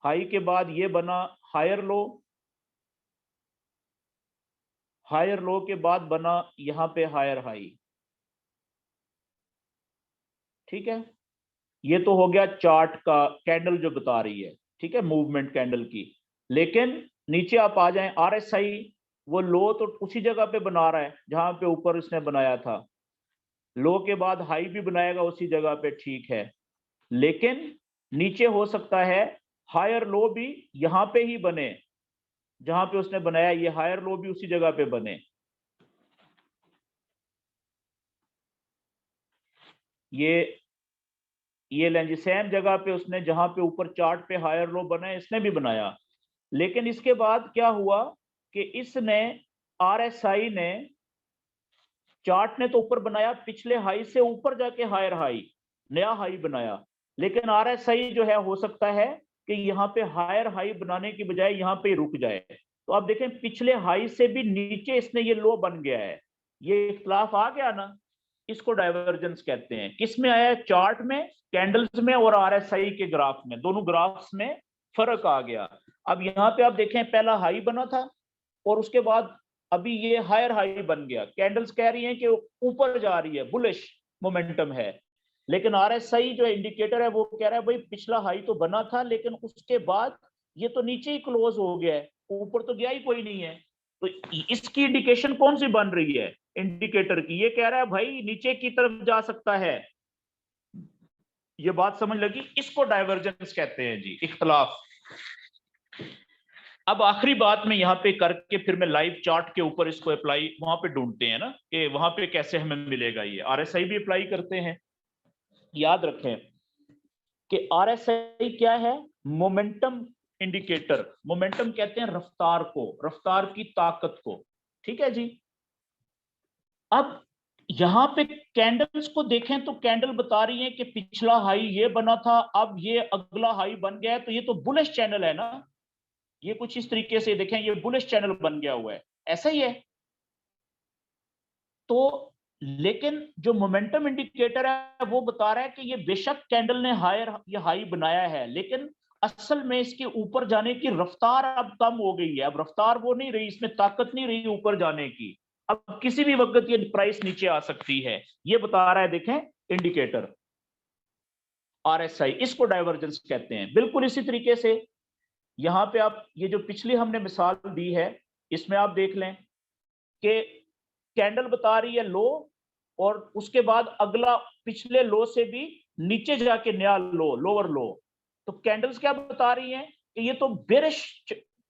हाई के बाद ये बना हायर लो, हायर लो के बाद बना यहां पे हायर हाई, ठीक है। ये तो हो गया चार्ट का, कैंडल जो बता रही है, ठीक है, मूवमेंट कैंडल की। लेकिन नीचे आप आ जाएं, आरएसआई वो लो तो उसी जगह पे बना रहा है जहां पे ऊपर इसने बनाया था, लो के बाद हाई भी बनाएगा उसी जगह पे, ठीक है। लेकिन नीचे हो सकता है हायर लो भी यहां पे ही बने जहां पे उसने बनाया, ये हायर लो भी उसी जगह पे बने। ये लें जी, सेम जगह पे उसने जहां पे ऊपर चार्ट पे हायर लो बना इसने भी बनाया। लेकिन इसके बाद क्या हुआ कि इसने, आरएसआई ने, चार्ट ने तो ऊपर बनाया पिछले हाई से ऊपर जाके हायर हाई, नया हाई बनाया। लेकिन आरएसआई जो है हो सकता है कि यहाँ पे हायर हाई बनाने की बजाय यहाँ पे रुक जाए। तो आप देखें पिछले हाई से भी नीचे इसने ये लो बन गया है, ये इख्तलाफ आ गया ना, इसको डाइवर्जेंस कहते हैं। किस में आया है, चार्ट में, कैंडल्स में और आरएसआई के ग्राफ में, दोनों ग्राफ्स में फर्क आ गया। अब यहाँ पे आप देखें पहला हाई बना था और उसके बाद अभी ये हायर हाई बन गया, कैंडल्स कह रही हैं कि ऊपर जा रही है, बुलिश मोमेंटम है। लेकिन आरएसआई जो इंडिकेटर है वो कह रहा है भाई पिछला हाई तो बना था लेकिन उसके बाद ये तो नीचे ही क्लोज हो गया है, ऊपर तो गया ही कोई नहीं है। तो इसकी इंडिकेशन कौन सी बन रही है इंडिकेटर की, ये कह रहा है भाई नीचे की तरफ जा सकता है। ये बात समझ लगी, इसको डाइवर्जेंस कहते हैं जी, इख्तलाफ। अब आखिरी बात में यहाँ पे करके फिर मैं लाइव चार्ट के ऊपर इसको अप्लाई वहां पे ढूंढते हैं ना कि वहां पे कैसे हमें मिलेगा। ये आरएसआई भी अप्लाई करते हैं। याद रखें कि आरएसआई क्या है, मोमेंटम इंडिकेटर। मोमेंटम कहते हैं रफ्तार को, रफ्तार की ताकत को, ठीक है जी। अब यहां पे कैंडल्स को देखें तो कैंडल बता रही है कि पिछला हाई ये बना था, अब ये अगला हाई बन गया है, तो ये तो बुलिश चैनल है ना। ये कुछ इस तरीके से देखें, ये बुलिश चैनल बन गया हुआ है, ऐसा ही है। तो लेकिन जो मोमेंटम इंडिकेटर है वो बता रहा है कि ये बेशक कैंडल ने हायर ये हाई बनाया है, लेकिन असल में इसके ऊपर जाने की रफ्तार अब कम हो गई है। अब रफ्तार वो नहीं रही, इसमें ताकत नहीं रही ऊपर जाने की। अब किसी भी वक्त ये प्राइस नीचे आ सकती है, ये बता रहा है देखें इंडिकेटर आरएसआई। इसको डाइवर्जेंस कहते हैं। बिल्कुल इसी तरीके से यहां पे आप ये जो पिछली हमने मिसाल दी है इसमें आप देख लें कि कैंडल बता रही है लो और उसके बाद अगला पिछले लो से भी नीचे जाके नया लो, लोअर लो। तो कैंडल्स क्या बता रही हैं कि ये तो बेरिश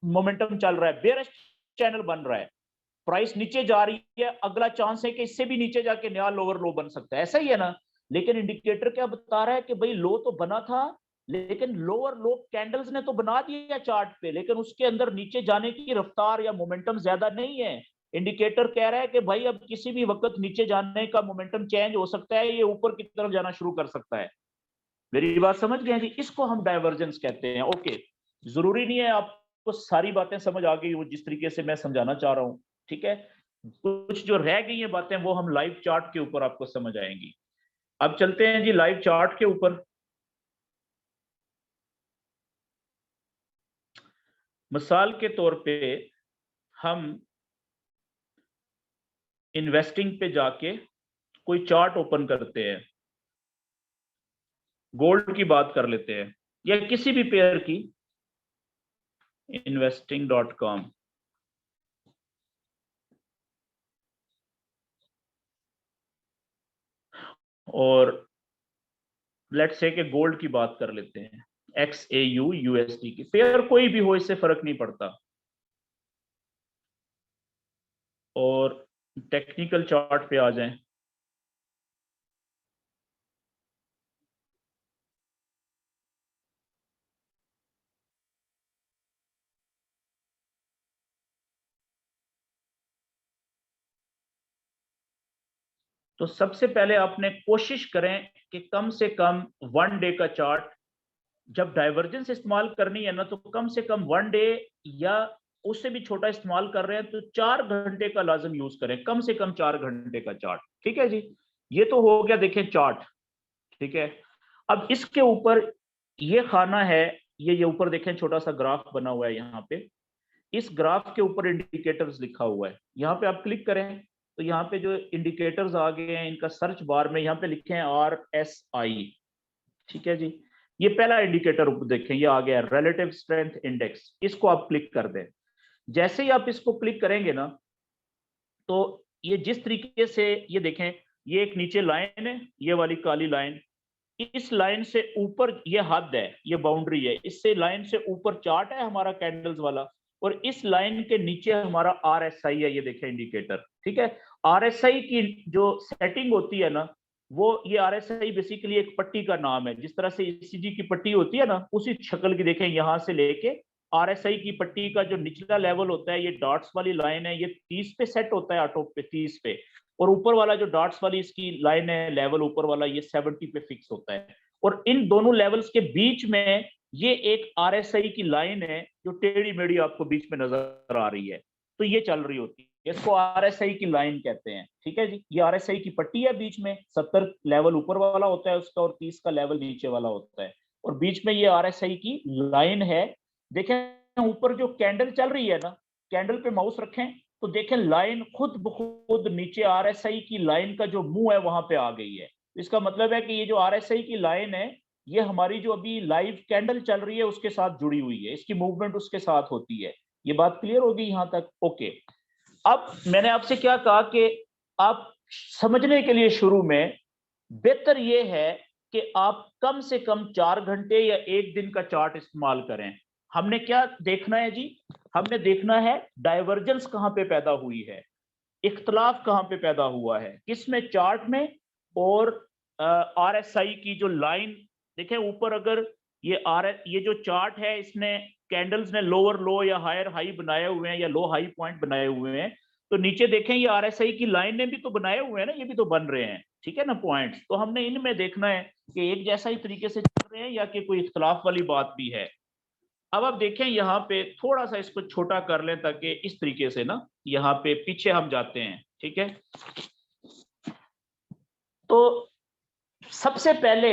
मोमेंटम चल रहा है, बेरिश चैनल बन रहा है, प्राइस नीचे जा रही है, अगला चांस है कि इससे भी नीचे जाके नया लोअर लो बन सकता है, ऐसा ही है ना। लेकिन इंडिकेटर क्या बता रहा है कि भाई लो तो बना था लेकिन लोअर लो कैंडल्स ने तो बना दिया चार्ट पे, लेकिन उसके अंदर नीचे जाने की रफ्तार या मोमेंटम ज्यादा नहीं है। इंडिकेटर कह रहा है कि भाई अब किसी भी वक्त नीचे जाने का मोमेंटम चेंज हो सकता है, ये ऊपर की तरफ जाना शुरू कर सकता है। मेरी बात समझ गए जी, इसको हम डाइवर्जेंस कहते हैं। ओके, जरूरी नहीं है आपको सारी बातें समझ आ गई वो जिस तरीके से मैं समझाना चाह रहा हूं, ठीक है। कुछ जो रह गई हैं बातें वो हम लाइव चार्ट के ऊपर आपको समझ आएंगी। अब चलते हैं जी लाइव चार्ट के ऊपर। मिसाल के तौर पे हम इन्वेस्टिंग पे जाके कोई चार्ट ओपन करते हैं, गोल्ड की बात कर लेते हैं या किसी भी पेयर की, investing.com, और लेट्स से कि गोल्ड की बात कर लेते हैं, XAU USD की पेयर कोई भी हो, इससे फर्क नहीं पड़ता, और टेक्निकल चार्ट पे आ जाएं। तो सबसे पहले आपने कोशिश करें कि कम से कम 1 डे का चार्ट, जब डाइवर्जेंस इस्तेमाल करनी है ना, तो कम से कम 1 डे या उससे भी छोटा इस्तेमाल कर रहे हैं तो 4 घंटे का लाजम यूज करें, कम से कम 4 घंटे का चार्ट। ठीक है जी, ये तो हो गया देखें चार्ट। ठीक है, अब इसके ऊपर ये खाना है, ये ऊपर देखें छोटा सा ग्राफ बना हुआ है यहाँ पे, इस ग्राफ के ऊपर इंडिकेटर्स लिखा हुआ है, यहाँ पे आप क्लिक करें तो यहाँ पे जो इंडिकेटर्स आ गए हैं, इनका सर्च बार में यहाँ पे लिखे हैं RSI। ठीक है जी, ये पहला इंडिकेटर देखें, ये आ गया रिलेटिव स्ट्रेंथ इंडेक्स, इसको आप क्लिक कर दें। जैसे ही आप इसको क्लिक करेंगे ना, तो ये जिस तरीके से, ये देखें, ये एक नीचे लाइन है, ये वाली काली लाइन, इस लाइन से ऊपर ये हद है, ये बाउंड्री है, इससे लाइन से ऊपर चार्ट है हमारा कैंडल्स वाला, और इस लाइन के नीचे हमारा RSI है, ये देखें इंडिकेटर। ठीक है, RSI की जो सेटिंग होती है ना, वो ये RSI बेसिकली एक पट्टी का नाम है, जिस तरह से ECG की पट्टी होती है ना, उसी शक्ल की देखें, यहां से लेके RSI की पट्टी का जो निचला लेवल होता है, ये डॉट्स वाली लाइन है, ये 30 पे सेट होता है, ऑटो पे 30 पे, और ऊपर वाला जो डॉट्स वाली इसकी लाइन है, लेवल ऊपर वाला, ये 70 पे फिक्स होता है, और इन दोनों लेवल्स के बीच में ये एक RSI की लाइन है जो टेढ़ी मेढ़ी आपको बीच में नजर आ रही है, तो ये चल रही होती है, इसको RSI की लाइन कहते हैं। ठीक है जी, ये RSI की पट्टी है, बीच में 70 लेवल ऊपर वाला होता है उसका, और 30 का लेवल नीचे वाला होता है, और बीच में ये RSI की लाइन है। देखें ऊपर जो कैंडल चल रही है ना, कैंडल पे माउस रखें तो देखें लाइन खुद ब खुद नीचे RSI की लाइन का जो मुंह है वहां पे आ गई है। इसका मतलब है कि ये जो RSI की लाइन है, ये हमारी जो अभी लाइव कैंडल चल रही है उसके साथ जुड़ी हुई है, इसकी मूवमेंट उसके साथ होती है। ये बात क्लियर होगी यहां तक? ओके, अब मैंने आपसे क्या कहा कि आप समझने के लिए शुरू में बेहतर ये है कि आप कम से कम 4 घंटे या 1 दिन का चार्ट इस्तेमाल करें। हमने क्या देखना है जी? हमने देखना है डाइवर्जेंस कहां पे पैदा हुई है, इख्तलाफ कहां पे पैदा हुआ है, किसमें, चार्ट में, और RSI की जो लाइन देखें ऊपर, अगर ये जो चार्ट है, इसने कैंडल्स ने लोअर लो या हायर हाई बनाए हुए हैं, या लो हाई पॉइंट बनाए हुए हैं, तो नीचे देखें ये RSI की लाइन ने भी तो बनाए हुए हैं ना, ये भी तो बन रहे हैं। ठीक है ना पॉइंट्स, तो हमने इनमें देखना है कि एक जैसा ही तरीके से चल रहे हैं या कि कोई इख्तलाफ वाली बात भी है। अब आप देखें यहाँ पे, थोड़ा सा इसको छोटा कर लें ताकि इस तरीके से ना यहाँ पे पीछे हम जाते हैं। ठीक है, तो सबसे पहले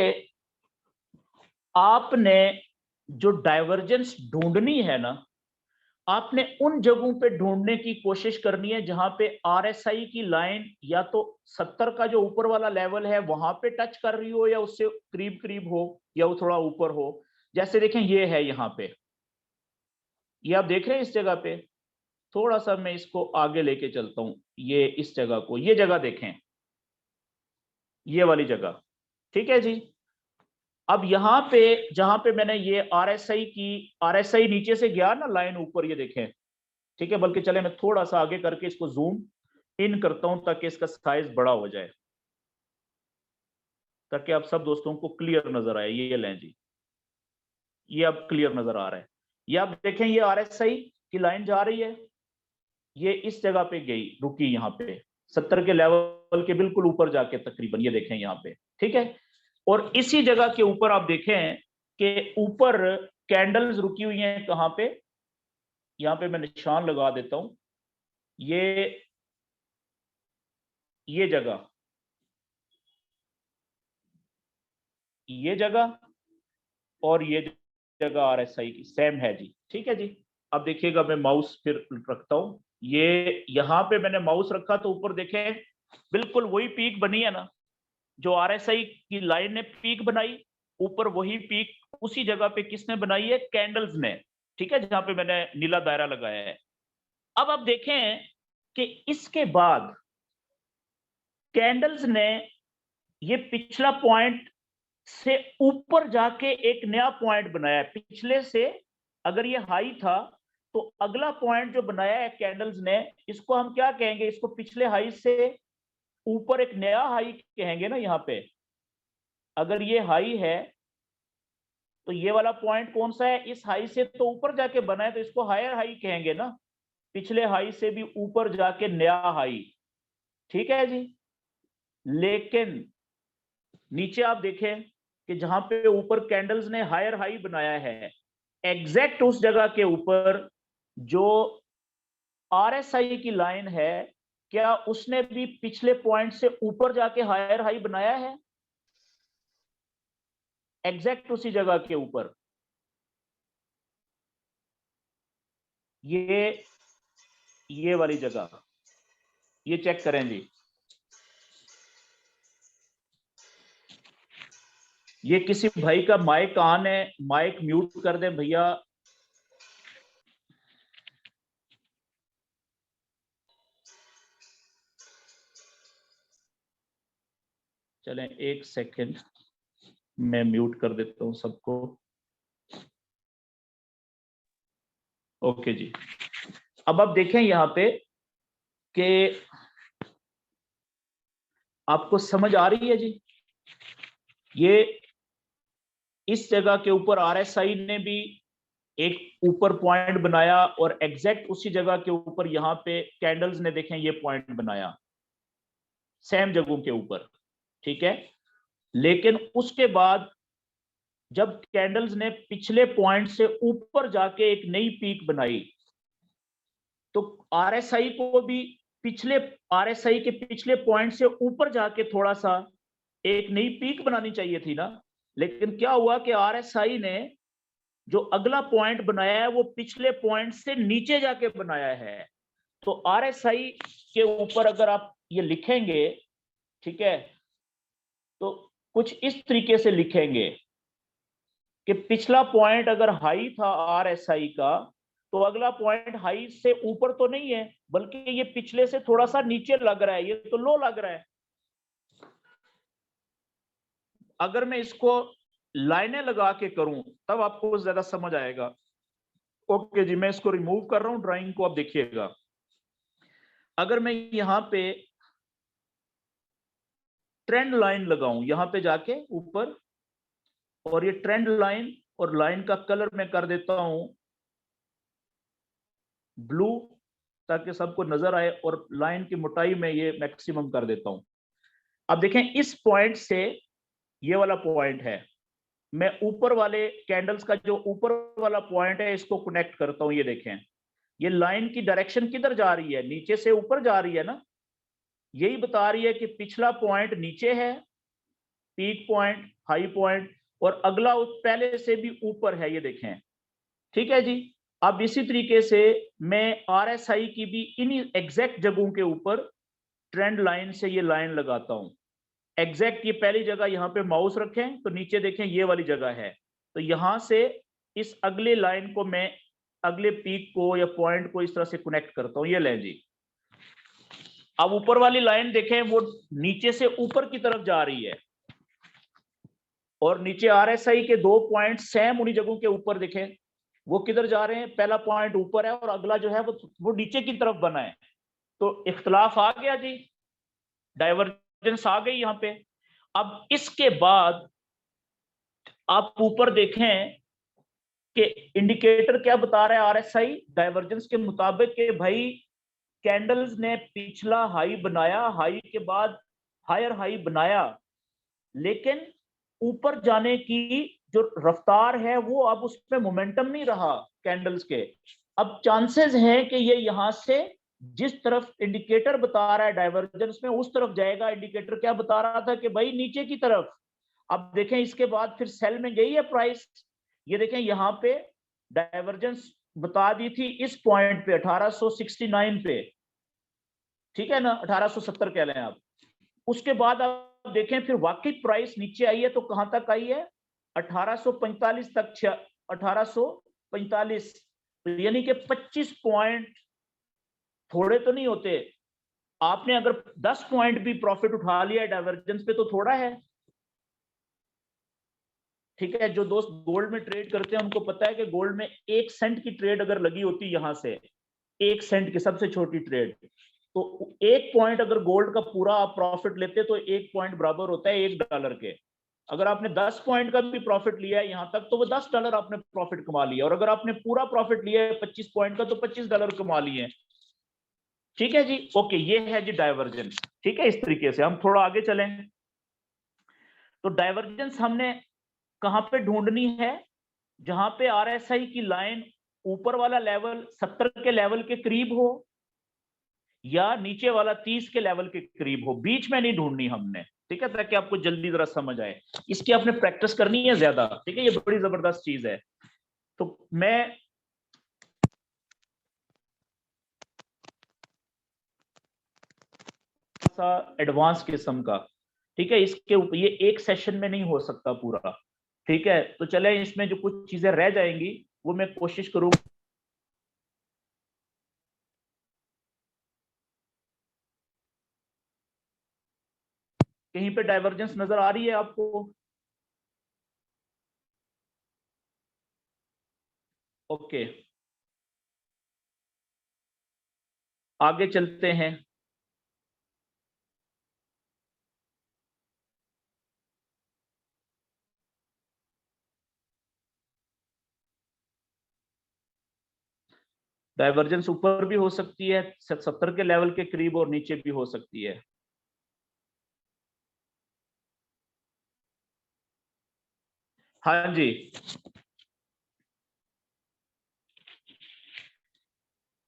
आपने जो डाइवर्जेंस ढूंढनी है ना, आपने उन जगहों पे ढूंढने की कोशिश करनी है जहां पे RSI की लाइन या तो 70 का जो ऊपर वाला लेवल है वहां पे टच कर रही हो, या उससे करीब करीब हो, या वो थोड़ा ऊपर हो। जैसे देखें ये है यहाँ पे, ये आप देख रहे हैं इस जगह पे, थोड़ा सा मैं इसको आगे लेके चलता हूं, ये इस जगह को, ये जगह देखें, ये वाली जगह। ठीक है जी, अब यहाँ पे जहां पे मैंने ये RSI नीचे से गया ना लाइन ऊपर, ये देखें। ठीक है, बल्कि चले मैं थोड़ा सा आगे करके इसको जूम इन करता हूं ताकि इसका साइज बड़ा हो जाए, ताकि आप सब दोस्तों को क्लियर नजर आए। ये लें जी, ये अब क्लियर नजर आ रहा है। ये आप देखें, ये RSI की लाइन जा रही है, ये इस जगह पे गई, रुकी यहाँ पे 70 के लेवल के बिल्कुल ऊपर जाके तकरीबन, ये देखें यहाँ पे। ठीक है, और इसी जगह के ऊपर आप देखें कि ऊपर कैंडल्स रुकी हुई हैं कहाँ पे, यहाँ पे मैं निशान लगा देता हूं, ये जगह, ये जगह और ये जगह RSI की सेम है जी। ठीक है जी, अब देखिएगा मैं माउस फिर रखता हूं, ये यहाँ पे मैंने माउस रखा तो ऊपर देखें बिल्कुल वही पीक बनी है ना, जो आरएसआई की लाइन ने पीक बनाई, ऊपर वही पीक उसी जगह पे किसने बनाई है, कैंडल्स ने, ठीक है, जहां पे मैंने नीला दायरा लगाया है। अब आप देखें कि इसके बाद कैंडल्स ने ये पिछला पॉइंट से ऊपर जाके एक नया पॉइंट बनाया है। पिछले से अगर ये हाई था तो अगला पॉइंट जो बनाया है कैंडल्स ने, इसको हम क्या कहेंगे, इसको पिछले हाई से ऊपर एक नया हाई कहेंगे ना। यहाँ पे अगर ये हाई है तो ये वाला पॉइंट कौन सा है, इस हाई से तो ऊपर जाके बना है, तो इसको हायर हाई कहेंगे ना, पिछले हाई से भी ऊपर जाके नया हाई, ठीक है जी। लेकिन नीचे आप देखें कि जहां पे ऊपर कैंडल्स ने हायर हाई बनाया है, एग्जैक्ट उस जगह के ऊपर जो आरएसआई की लाइन है, क्या उसने भी पिछले पॉइंट से ऊपर जाके हायर हाई बनाया है, एग्जैक्ट उसी जगह के ऊपर। ये वाली जगह, ये चेक करें जी। ये किसी भाई का माइक ऑन है, माइक म्यूट कर दें भैया। चलें एक सेकंड, मैं म्यूट कर देता हूं सबको। ओके जी। अब आप देखें यहां पे कि आपको समझ आ रही है जी, ये इस जगह के ऊपर आरएसआई ने भी एक ऊपर पॉइंट बनाया और एग्जैक्ट उसी जगह के ऊपर यहां पे कैंडल्स ने देखें ये पॉइंट बनाया, सेम जगहों के ऊपर, ठीक है। लेकिन उसके बाद जब कैंडल्स ने पिछले पॉइंट से ऊपर जाके एक नई पीक बनाई, तो आरएसआई को भी आरएसआई के पिछले पॉइंट से ऊपर जाके थोड़ा सा एक नई पीक बनानी चाहिए थी ना। लेकिन क्या हुआ कि आरएसआई ने जो अगला पॉइंट बनाया है वो पिछले पॉइंट से नीचे जाके बनाया है। तो आरएसआई के ऊपर अगर आप ये लिखेंगे, ठीक है, तो कुछ इस तरीके से लिखेंगे कि पिछला पॉइंट अगर हाई था आरएसआई का, तो अगला पॉइंट हाई से ऊपर तो नहीं है, बल्कि ये पिछले से थोड़ा सा नीचे लग रहा है, ये तो लो लग रहा है। अगर मैं इसको लाइनें लगा के करूं तब आपको ज्यादा समझ आएगा। ओके जी, मैं इसको रिमूव कर रहा हूं ड्राइंग को, आप देखिएगा। अगर मैं यहां पे ट्रेंड लाइन लगाऊं यहां पे जाके ऊपर, और ये ट्रेंड लाइन और लाइन का कलर मैं कर देता हूं ब्लू, ताकि सबको नजर आए, और लाइन की मोटाई में ये मैक्सिमम कर देता हूं। अब देखें इस पॉइंट से ये वाला पॉइंट है, मैं ऊपर वाले कैंडल्स का जो ऊपर वाला पॉइंट है इसको कनेक्ट करता हूं। ये देखें ये लाइन की डायरेक्शन किधर जा रही है, नीचे से ऊपर जा रही है ना। यही बता रही है कि पिछला पॉइंट नीचे है, पीक पॉइंट, हाई पॉइंट, और अगला पहले से भी ऊपर है, ये देखें, ठीक है जी। अब इसी तरीके से मैं आरएसआई की भी इन्हीं एग्जैक्ट जगहों के ऊपर ट्रेंड लाइन से ये लाइन लगाता हूं। एग्जैक्ट ये पहली जगह यहां पे माउस रखें तो नीचे देखें ये वाली जगह है, तो यहां से इस अगले लाइन को मैं अगले पीक को या पॉइंट को इस तरह से कनेक्ट करता हूं। ये लें जी। अब ऊपर वाली लाइन देखें वो नीचे से ऊपर की तरफ जा रही है, और नीचे आरएसआई के दो पॉइंट सेम उन्हीं जगहों के ऊपर देखें वो किधर जा रहे हैं, पहला पॉइंट ऊपर है और अगला जो है वो नीचे की तरफ बना है। तो इख्तलाफ आ गया जी, डाइवर्जेंस आ गई यहां पे। अब इसके बाद आप ऊपर देखें कि इंडिकेटर क्या बता रहा है आरएसआई डाइवर्जेंस के मुताबिक कि भाई कैंडल्स ने पिछला हाई बनाया, हाई के बाद हायर हाई बनाया, लेकिन ऊपर जाने की जो रफ्तार है वो अब उसमें मोमेंटम नहीं रहा कैंडल्स के। अब चांसेस है कि ये यहां से जिस तरफ इंडिकेटर बता रहा है डाइवर्जेंस में उस तरफ जाएगा। इंडिकेटर क्या बता रहा था कि भाई नीचे की तरफ। अब देखें इसके बाद फिर सेल में गई है प्राइस, ये देखें यहां पे डाइवर्जेंस बता दी थी इस पॉइंट पे 1869 पे, ठीक है ना, 1870 कह लें आप। उसके बाद आप देखें फिर वाकई प्राइस नीचे आई है तो कहां तक आई है, 1845 तक, 1845, यानी कि 25 पॉइंट थोड़े तो नहीं होते। आपने अगर 10 पॉइंट भी प्रॉफिट उठा लिया डाइवर्जेंस पे तो थोड़ा है, ठीक है। जो दोस्त गोल्ड में ट्रेड करते हैं उनको पता है कि गोल्ड में 1 सेंट की ट्रेड अगर लगी होती यहां से, 1 सेंट की सबसे छोटी ट्रेड, तो 1 पॉइंट अगर गोल्ड का पूरा आप प्रॉफिट लेते तो 1 पॉइंट बराबर होता है $1 के। अगर आपने 10 पॉइंट का भी प्रॉफिट लिया है यहां तक तो वो $10 आपने प्रॉफिट कमा लिया, और अगर आपने पूरा प्रॉफिट लिया है 25 पॉइंट का तो $25 कमा लिए, ठीक है जी। ओके, ये है जी डाइवर्जेंस, ठीक है। इस तरीके से हम थोड़ा आगे चलें तो डाइवर्जेंस हमने कहां पे ढूंढनी है, जहां पे आरएसआई की लाइन ऊपर वाला लेवल 70 के लेवल के करीब हो या नीचे वाला 30 के लेवल के करीब हो, बीच में नहीं ढूंढनी हमने, ठीक है, ताकि आपको जल्दी जरा समझ आए। इसकी आपने प्रैक्टिस करनी है ज्यादा, ठीक है, ये बड़ी जबरदस्त चीज है। तो मैं एडवांस किस्म का, ठीक है, इसके ऊपर ये एक सेशन में नहीं हो सकता पूरा, ठीक है। तो चले इसमें जो कुछ चीजें रह जाएंगी वो मैं कोशिश करूंगा। कहीं पे डाइवर्जेंस नजर आ रही है आपको? ओके, आगे चलते हैं। डाइवर्जेंस ऊपर भी हो सकती है 70 के लेवल के करीब और नीचे भी हो सकती है। हाँ जी,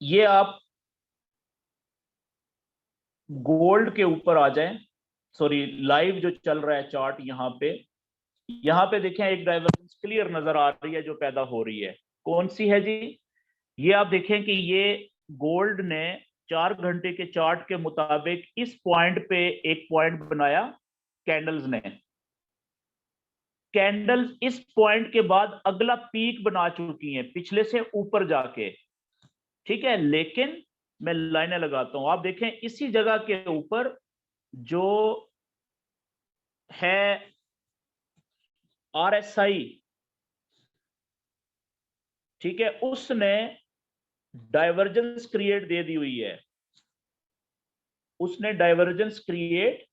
ये आप गोल्ड के ऊपर आ जाएं, सॉरी लाइव जो चल रहा है चार्ट यहाँ पे देखें एक डाइवर्जेंस क्लियर नजर आ रही है जो पैदा हो रही है। कौन सी है जी? ये आप देखें कि ये गोल्ड ने 4 घंटे के चार्ट के मुताबिक इस पॉइंट पे एक पॉइंट बनाया कैंडल्स ने। कैंडल्स इस पॉइंट के बाद अगला पीक बना चुकी हैं पिछले से ऊपर जाके, ठीक है। लेकिन मैं लाइनें लगाता हूं, आप देखें इसी जगह के ऊपर जो है आरएसआई, ठीक है, उसने डाइवर्जेंस क्रिएट दे दी हुई है, उसने डाइवर्जेंस क्रिएट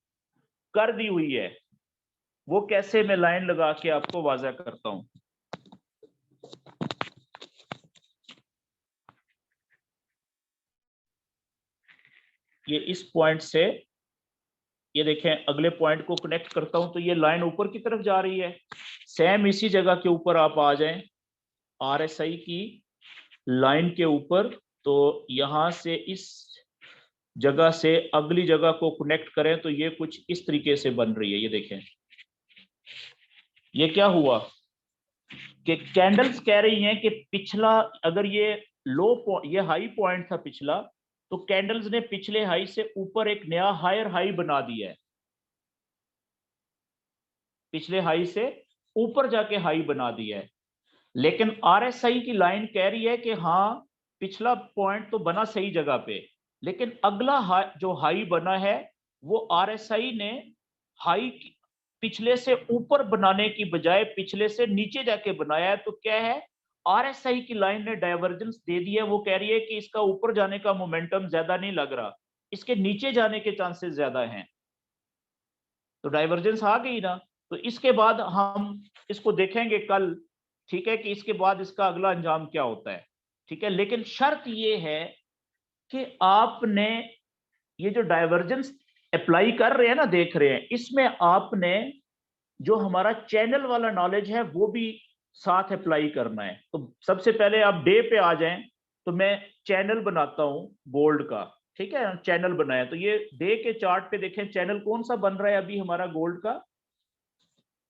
कर दी हुई है। वो कैसे, मैं लाइन लगा के आपको वाज़ा करता हूं। ये इस पॉइंट से, ये देखें अगले पॉइंट को कनेक्ट करता हूं तो ये लाइन ऊपर की तरफ जा रही है। सेम इसी जगह के ऊपर आप आ जाएं आरएसआई की लाइन के ऊपर, तो यहां से इस जगह से अगली जगह को कनेक्ट करें तो ये कुछ इस तरीके से बन रही है। ये देखें, ये क्या हुआ कि कैंडल्स कह रही हैं कि पिछला, अगर ये ये हाई पॉइंट था पिछला, तो कैंडल्स ने पिछले हाई से ऊपर एक नया हायर हाई बना दिया है, पिछले हाई से ऊपर जाके हाई बना दिया है। लेकिन आरएसआई की लाइन कह रही है कि हाँ पिछला पॉइंट तो बना सही जगह पे, लेकिन अगला जो हाई बना है वो आरएसआई ने हाई पिछले से ऊपर बनाने की बजाय पिछले से नीचे जाके बनाया है। तो क्या है, आरएसआई की लाइन ने डाइवर्जेंस दे दी है, वो कह रही है कि इसका ऊपर जाने का मोमेंटम ज्यादा नहीं लग रहा, इसके नीचे जाने के चांसेस ज्यादा हैं। तो डाइवर्जेंस आ गई ना, तो इसके बाद हम इसको देखेंगे कल, ठीक है, कि इसके बाद इसका अगला अंजाम क्या होता है, ठीक है। लेकिन शर्त ये है कि आपने ये जो डाइवर्जेंस अप्लाई कर रहे हैं ना, देख रहे हैं, इसमें आपने जो हमारा चैनल वाला नॉलेज है वो भी साथ अप्लाई करना है। तो सबसे पहले आप डे पे आ जाएं, तो मैं चैनल बनाता हूं गोल्ड का, ठीक है, चैनल बनाया। तो ये डे के चार्ट पे देखें चैनल कौन सा बन रहा है अभी हमारा गोल्ड का,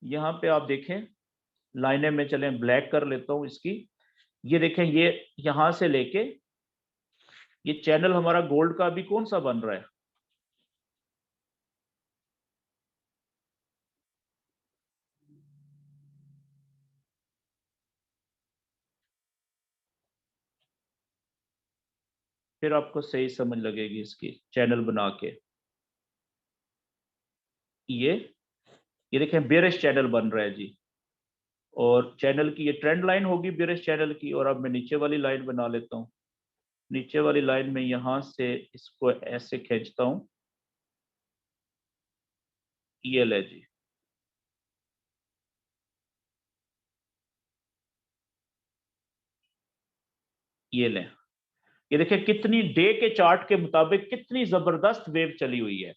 यहां पे आप देखें लाइनें में, चलें ब्लैक कर लेता हूं इसकी। ये देखें, ये यहां से लेके ये चैनल हमारा गोल्ड का अभी कौन सा बन रहा है, फिर आपको सही समझ लगेगी इसकी चैनल बना के। ये देखें बेरिश चैनल बन रहा है जी, और चैनल की ये ट्रेंड लाइन होगी बेरिश चैनल की। और अब मैं नीचे वाली लाइन बना लेता हूँ। नीचे वाली लाइन में यहां से इसको ऐसे खींचता हूं, ये ले जी, ये ले। ये देखिए कितनी डे के चार्ट के मुताबिक कितनी जबरदस्त वेव चली हुई है।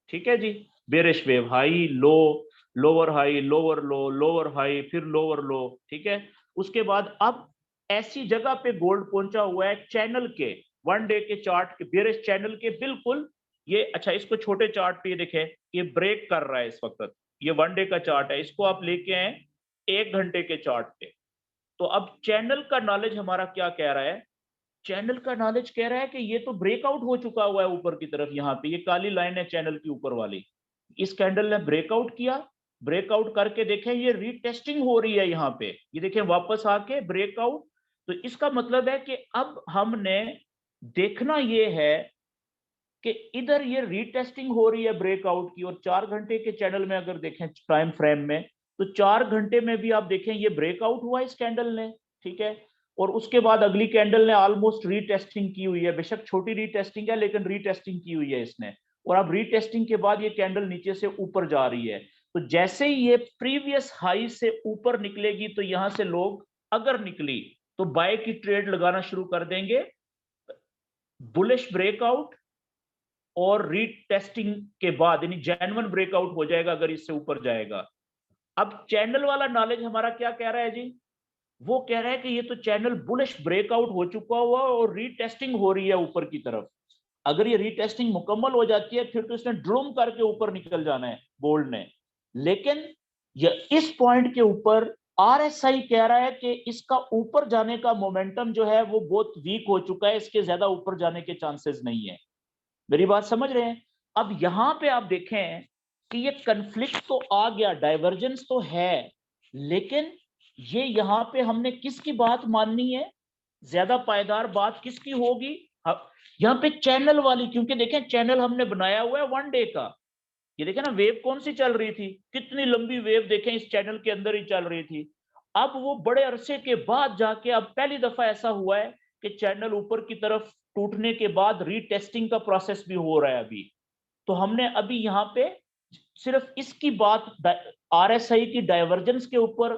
ठीक है जी, bearish wave, high low, lower high, lower low, lower high, फिर लोअर लो। ठीक है, उसके बाद अब ऐसी जगह पे गोल्ड पहुंचा हुआ है चैनल के, वन डे के चार्ट के, बेरिश चैनल के बिल्कुल। ये अच्छा, इसको छोटे चार्ट पे देखें, ये ब्रेक कर रहा है इस वक्त। ये वन डे का चार्ट है, इसको आप लेके आए 1 घंटे के चार्ट पे। तो अब चैनल का नॉलेज हमारा क्या कह रहा है, चैनल का नॉलेज कह रहा है कि ये तो ब्रेकआउट हो चुका हुआ है ऊपर की तरफ। यहाँ पे ये काली लाइन है चैनल की ऊपर वाली, इस कैंडल ने ब्रेकआउट किया, ब्रेकआउट करके देखें ये रीटेस्टिंग हो रही है यहाँ पे, ये देखें वापस आके ब्रेकआउट। तो इसका मतलब है कि अब हमने देखना ये है कि इधर ये रीटेस्टिंग हो रही है ब्रेकआउट की। और 4 घंटे के चैनल में अगर देखें टाइम फ्रेम में, तो 4 घंटे में भी आप देखें ये ब्रेकआउट हुआ इस कैंडल ने। ठीक है, और उसके बाद अगली कैंडल ने ऑलमोस्ट रीटेस्टिंग की हुई है, बेशक छोटी रीटेस्टिंग है लेकिन रीटेस्टिंग की हुई है इसने। और अब रीटेस्टिंग के बाद ये कैंडल नीचे से ऊपर जा रही है। तो जैसे ही ये प्रीवियस हाई से ऊपर निकलेगी, तो यहां से लोग अगर निकली तो बाय की ट्रेड लगाना शुरू कर देंगे। बुलिश ब्रेकआउट और रीटेस्टिंग के बाद यानी जेन्युइन ब्रेकआउट हो जाएगा अगर इससे ऊपर जाएगा। अब चैनल वाला नॉलेज हमारा क्या कह रहा है जी, वो कह रहा है कि ये तो चैनल बुलिश ब्रेकआउट हो चुका हुआ और रीटेस्टिंग हो रही है ऊपर की तरफ। अगर ये रीटेस्टिंग मुकम्मल हो जाती है, फिर तो इसने ड्रूम करके ऊपर निकल जाना है गोल्ड ने। लेकिन ये इस पॉइंट के ऊपर आरएसआई कह रहा है कि इसका ऊपर जाने का मोमेंटम जो है वो बहुत वीक हो चुका है, इसके ज्यादा ऊपर जाने के चांसेस नहीं है। मेरी बात समझ रहे हैं? अब यहां पे आप देखें कि ये कन्फ्लिक्ट तो आ गया, डाइवर्जेंस तो है, लेकिन ये यहां पे हमने किसकी बात माननी है, ज्यादा पायदार बात किसकी होगी? यहाँ पे चैनल वाली, क्योंकि देखें चैनल हमने बनाया हुआ है वन डे का। ये देखें ना वेव कौन सी चल रही थी, कितनी लंबी वेव देखें इस चैनल के अंदर ही चल रही थी। अब वो बड़े अरसे के बाद जाके अब पहली दफा ऐसा हुआ है कि चैनल ऊपर की तरफ टूटने के बाद रीटेस्टिंग का प्रोसेस भी हो रहा है अभी। तो हमने अभी यहाँ पे सिर्फ इसकी बात, आरएसआई की डाइवर्जेंस के ऊपर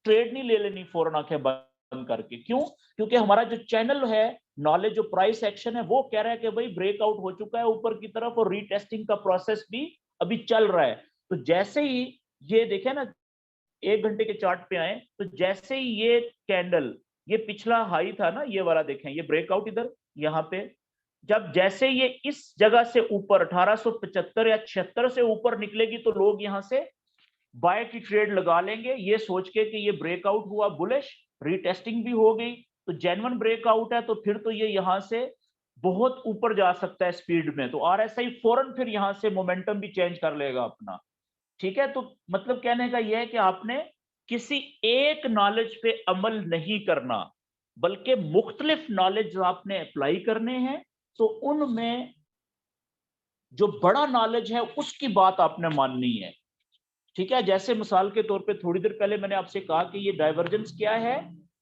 ट्रेड नहीं ले लेनी फौरन आंखें बंद करके। क्यों? क्योंकि हमारा जो चैनल है, नॉलेज जो प्राइस एक्शन है, वो कह रहा है कि भाई ब्रेकआउट हो चुका है ऊपर की तरफ और रीटेस्टिंग का प्रोसेस भी अभी चल रहा है। तो जैसे ही ये देखे ना, 1 घंटे के चार्ट पे आए, तो जैसे ही ये कैंडल, ये पिछला हाई था ना ये वाला, देखें ये ब्रेकआउट इधर यहाँ पे, जब जैसे ये इस जगह से ऊपर 1875 या 76 से ऊपर निकलेगी, तो लोग यहाँ से बाय की ट्रेड लगा लेंगे, ये सोच के कि ये ब्रेकआउट हुआ बुलिश, रीटेस्टिंग भी हो गई, तो जेन्युइन ब्रेकआउट है, तो फिर तो ये यहां से बहुत ऊपर जा सकता है स्पीड में। तो आरएसआई फौरन फिर यहां से मोमेंटम भी चेंज कर लेगा अपना। ठीक है, तो मतलब कहने का यह है कि आपने किसी एक नॉलेज पे अमल नहीं करना, बल्कि मुख्तलिफ नॉलेज आपने अप्लाई करने हैं। तो उनमें जो बड़ा नॉलेज है उसकी बात आपने माननी है। ठीक है, जैसे मिसाल के तौर पे थोड़ी देर पहले मैंने आपसे कहा कि ये डाइवर्जेंस क्या है,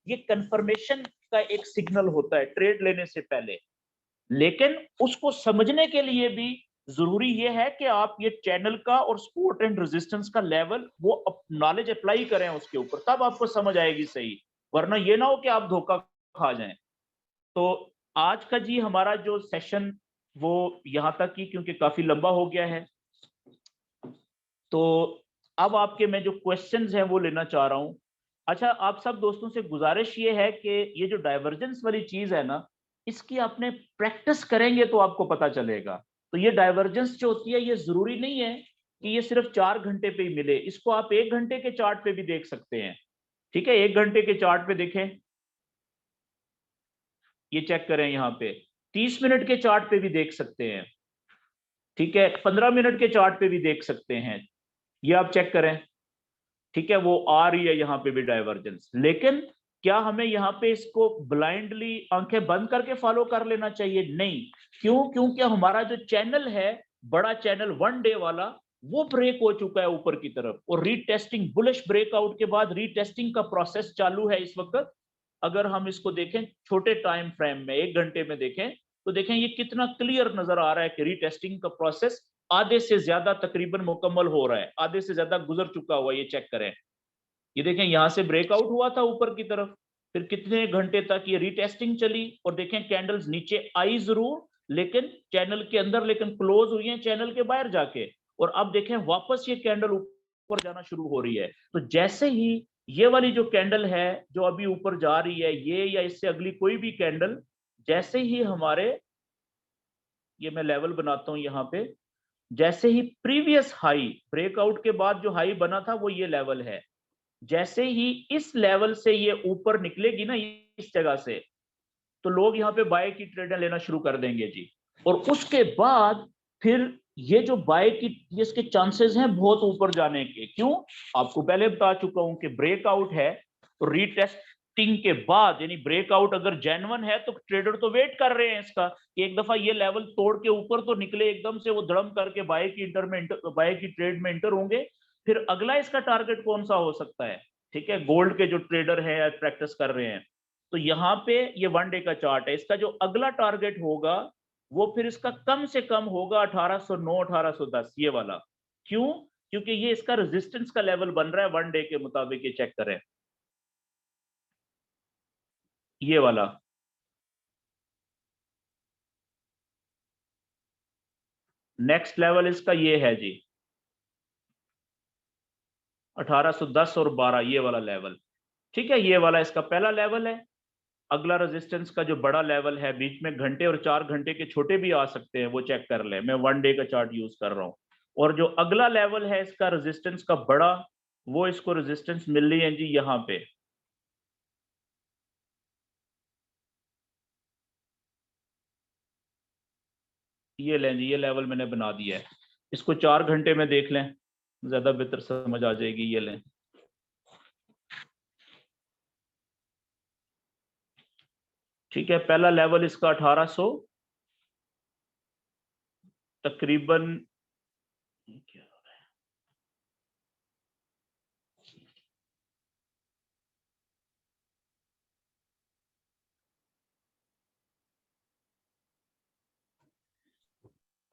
ये कंफर्मेशन का एक सिग्नल होता है ट्रेड लेने से पहले। लेकिन उसको समझने के लिए भी जरूरी ये है कि आप ये चैनल का और सपोर्ट एंड रेजिस्टेंस का लेवल, वो नॉलेज अप्लाई करें उसके ऊपर, तब आपको समझ आएगी सही। वरना ये ना हो कि आप धोखा खा जाएं। तो आज का जी हमारा जो सेशन वो यहां तक ही, क्योंकि काफी लंबा हो गया है। तो अब आपके मैं जो क्वेश्चंस हैं वो लेना चाह रहा हूं। अच्छा, आप सब दोस्तों से गुजारिश ये है कि ये जो डाइवर्जेंस वाली चीज है ना, इसकी आपने प्रैक्टिस करेंगे तो आपको पता चलेगा। तो ये डाइवर्जेंस जो होती है, ये जरूरी नहीं है कि ये सिर्फ 4 घंटे पे ही मिले, इसको आप 1 घंटे के चार्ट पे भी देख सकते हैं। ठीक है, 1 घंटे के चार्ट पे देखें, ये चेक करें यहाँ पे 30 मिनट के चार्ट पे भी देख सकते हैं, ठीक है, 15 मिनट के चार्ट पे भी देख सकते हैं, ये आप चेक करें, ठीक है, वो आ रही है यहाँ पे भी डाइवर्जेंस। लेकिन क्या हमें यहाँ पे इसको ब्लाइंडली आंखें बंद करके फॉलो कर लेना चाहिए? नहीं। क्यों? क्योंकि हमारा जो चैनल है, बड़ा चैनल 1 डे वाला, वो ब्रेक हो चुका है ऊपर की तरफ, और रीटेस्टिंग, बुलिश ब्रेकआउट के बाद रीटेस्टिंग का प्रोसेस चालू है इस वक्त। अगर हम इसको देखें छोटे टाइम फ्रेम में, 1 घंटे में देखें, तो देखें ये कितना क्लियर नजर आ रहा है कि रीटेस्टिंग का प्रोसेस आधे से ज्यादा तकरीबन मुकम्मल हो रहा है, आधे से ज्यादा गुजर चुका हुआ। ये चेक करें, ये देखें यहां से ब्रेकआउट हुआ था ऊपर की तरफ, फिर कितने घंटे तक ये रीटेस्टिंग चली, और देखें कैंडल्स नीचे आई जरूर, लेकिन चैनल के अंदर, लेकिन क्लोज हुई है चैनल के बाहर जाके, और अब देखें वापस ये कैंडल ऊपर जाना शुरू हो रही है। तो जैसे ही ये वाली जो कैंडल है जो अभी ऊपर जा रही है, ये या इससे अगली कोई भी कैंडल, जैसे ही हमारे, ये मैं लेवल बनाता हूं यहाँ पे, जैसे ही प्रीवियस हाई ब्रेकआउट के बाद जो हाई बना था वो ये लेवल है, जैसे ही इस लेवल से ये ऊपर निकलेगी ना इस जगह से, तो लोग यहाँ पे बाय की ट्रेडें लेना शुरू कर देंगे जी। और उसके बाद फिर ये जो बाय की, इसके चांसेस हैं बहुत ऊपर जाने के। क्यों? आपको पहले बता चुका हूं कि ब्रेकआउट है, तो रीटेस्टिंग के बाद, यानी ब्रेकआउट अगर जेन्युइन है तो ट्रेडर तो वेट कर रहे हैं इसका कि एक दफा ये लेवल तोड़ के ऊपर तो निकले एकदम से, वो धड़म करके बाय की ट्रेड में इंटर होंगे। फिर अगला इसका टारगेट कौन सा हो सकता है? ठीक है, गोल्ड के जो ट्रेडर है या प्रैक्टिस कर रहे हैं, तो यहाँ पे ये 1 डे का चार्ट है, इसका जो अगला टारगेट होगा वो फिर इसका कम से कम होगा 1809 1810 ये वाला। क्यों? क्योंकि ये इसका रेजिस्टेंस का लेवल बन रहा है 1 डे के मुताबिक। ये चेक करें, ये वाला नेक्स्ट लेवल इसका ये है जी 1810 और 12, ये वाला लेवल, ठीक है, ये वाला इसका पहला लेवल है। अगला रेजिस्टेंस का जो बड़ा लेवल है, बीच में घंटे और 4 घंटे के छोटे भी आ सकते हैं, वो चेक कर ले, मैं 1 डे का चार्ट यूज कर रहा हूं। और जो अगला लेवल है इसका रेजिस्टेंस का बड़ा, वो इसको रेजिस्टेंस मिल रही है जी यहाँ पे, ये लें जी, ये लेवल मैंने बना दिया है। इसको 4 घंटे में देख लें, ज्यादा बेहतर समझ आ जाएगी। ये लें, ठीक है, पहला लेवल इसका 1800 तकरीबन,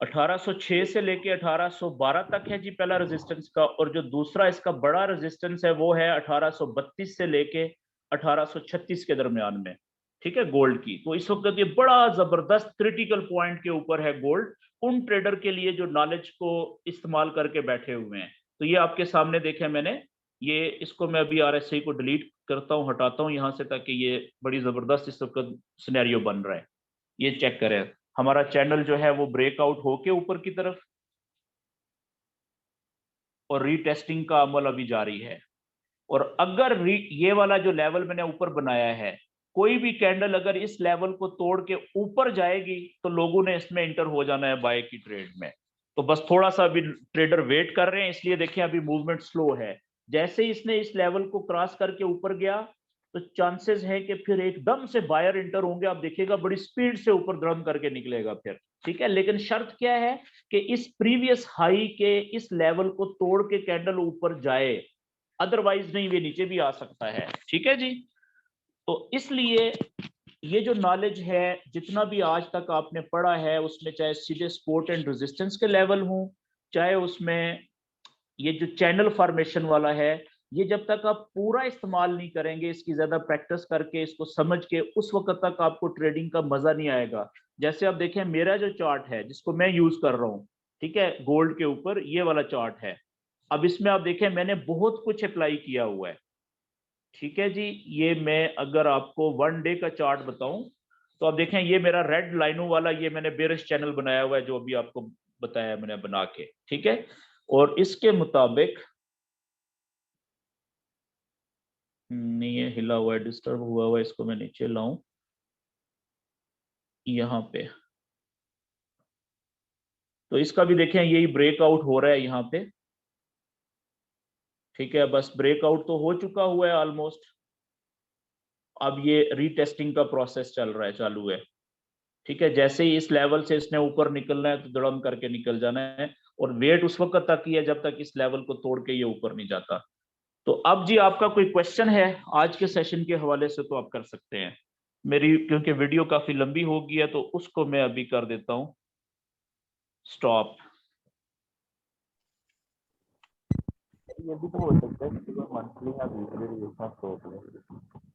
1806 से लेके 1812 तक है जी पहला रेजिस्टेंस का, और जो दूसरा इसका बड़ा रेजिस्टेंस है वो है 1832 से लेके 1836 के दरमियान में, ठीक है, गोल्ड की। तो इस वक्त ये बड़ा जबरदस्त क्रिटिकल पॉइंट के ऊपर है गोल्ड, उन ट्रेडर के लिए जो नॉलेज को इस्तेमाल करके बैठे हुए हैं। तो ये आपके सामने देखे मैंने, ये इसको मैं अभी RSI को डिलीट करता हूँ, हटाता हूँ यहाँ से, ताकि ये बड़ी जबरदस्त इस वक्त सिनेरियो बन रहा है। ये चेक करें, हमारा चैनल जो है वो ब्रेकआउट होके ऊपर की तरफ, और रीटेस्टिंग का अमल अभी जारी है। और अगर ये वाला जो लेवल मैंने ऊपर बनाया है, कोई भी कैंडल अगर इस लेवल को तोड़ के ऊपर जाएगी तो लोगों ने इसमें इंटर हो जाना है बाय की ट्रेड में। तो बस थोड़ा सा अभी ट्रेडर वेट कर रहे हैं, इसलिए देखिए अभी मूवमेंट स्लो है। जैसे ही इसने इस लेवल को क्रॉस करके ऊपर गया, तो चांसेस है कि फिर एकदम से बायर इंटर होंगे, आप देखिएगा बड़ी स्पीड से ऊपर दरम करके निकलेगा फिर, ठीक है। लेकिन शर्त क्या है कि इस प्रीवियस हाई के इस लेवल को तोड़ के कैंडल ऊपर जाए, अदरवाइज नहीं वे नीचे भी आ सकता है, ठीक है जी। तो इसलिए ये जो नॉलेज है, जितना भी आज तक आपने पढ़ा है, उसमें चाहे सीधे सपोर्ट एंड रेजिस्टेंस के लेवल हों, चाहे उसमें ये जो चैनल फॉर्मेशन वाला है, ये जब तक आप पूरा इस्तेमाल नहीं करेंगे, इसकी ज्यादा प्रैक्टिस करके इसको समझ के, उस वक्त तक आपको ट्रेडिंग का मजा नहीं आएगा। जैसे आप देखें मेरा जो चार्ट है जिसको मैं यूज कर रहा हूँ, ठीक है, गोल्ड के ऊपर ये वाला चार्ट है। अब इसमें आप देखें मैंने बहुत कुछ अप्लाई किया हुआ है, ठीक है जी। ये मैं अगर आपको 1 डे का चार्ट बताऊं, तो आप देखें ये मेरा रेड लाइनों वाला, ये मैंने बेरिश चैनल बनाया हुआ है जो अभी आपको बताया मैंने बना के, ठीक है। और इसके मुताबिक नहीं, ये हिला हुआ है, डिस्टर्ब हुआ हुआ है, इसको मैं नीचे लाऊं, यहाँ पे, तो इसका भी देखें यही ब्रेकआउट हो रहा है यहाँ पे, ठीक है। बस ब्रेकआउट तो हो चुका हुआ है ऑलमोस्ट, अब ये रीटेस्टिंग का प्रोसेस चल रहा है, चालू है, ठीक है। जैसे ही इस लेवल से इसने ऊपर निकलना है तो दड़म करके निकल जाना है, और वेट उस वक्त तक ही है जब तक इस लेवल को तोड़ के ये ऊपर नहीं जाता। तो अब जी आपका कोई क्वेश्चन है आज के सेशन के हवाले से तो आप कर सकते हैं। मेरी क्योंकि वीडियो काफी लंबी हो गई है तो उसको मैं अभी कर देता हूं स्टॉप। ये भी तो हो सकता है कि मंथली या वीकली रिलीज में स्टॉप ले।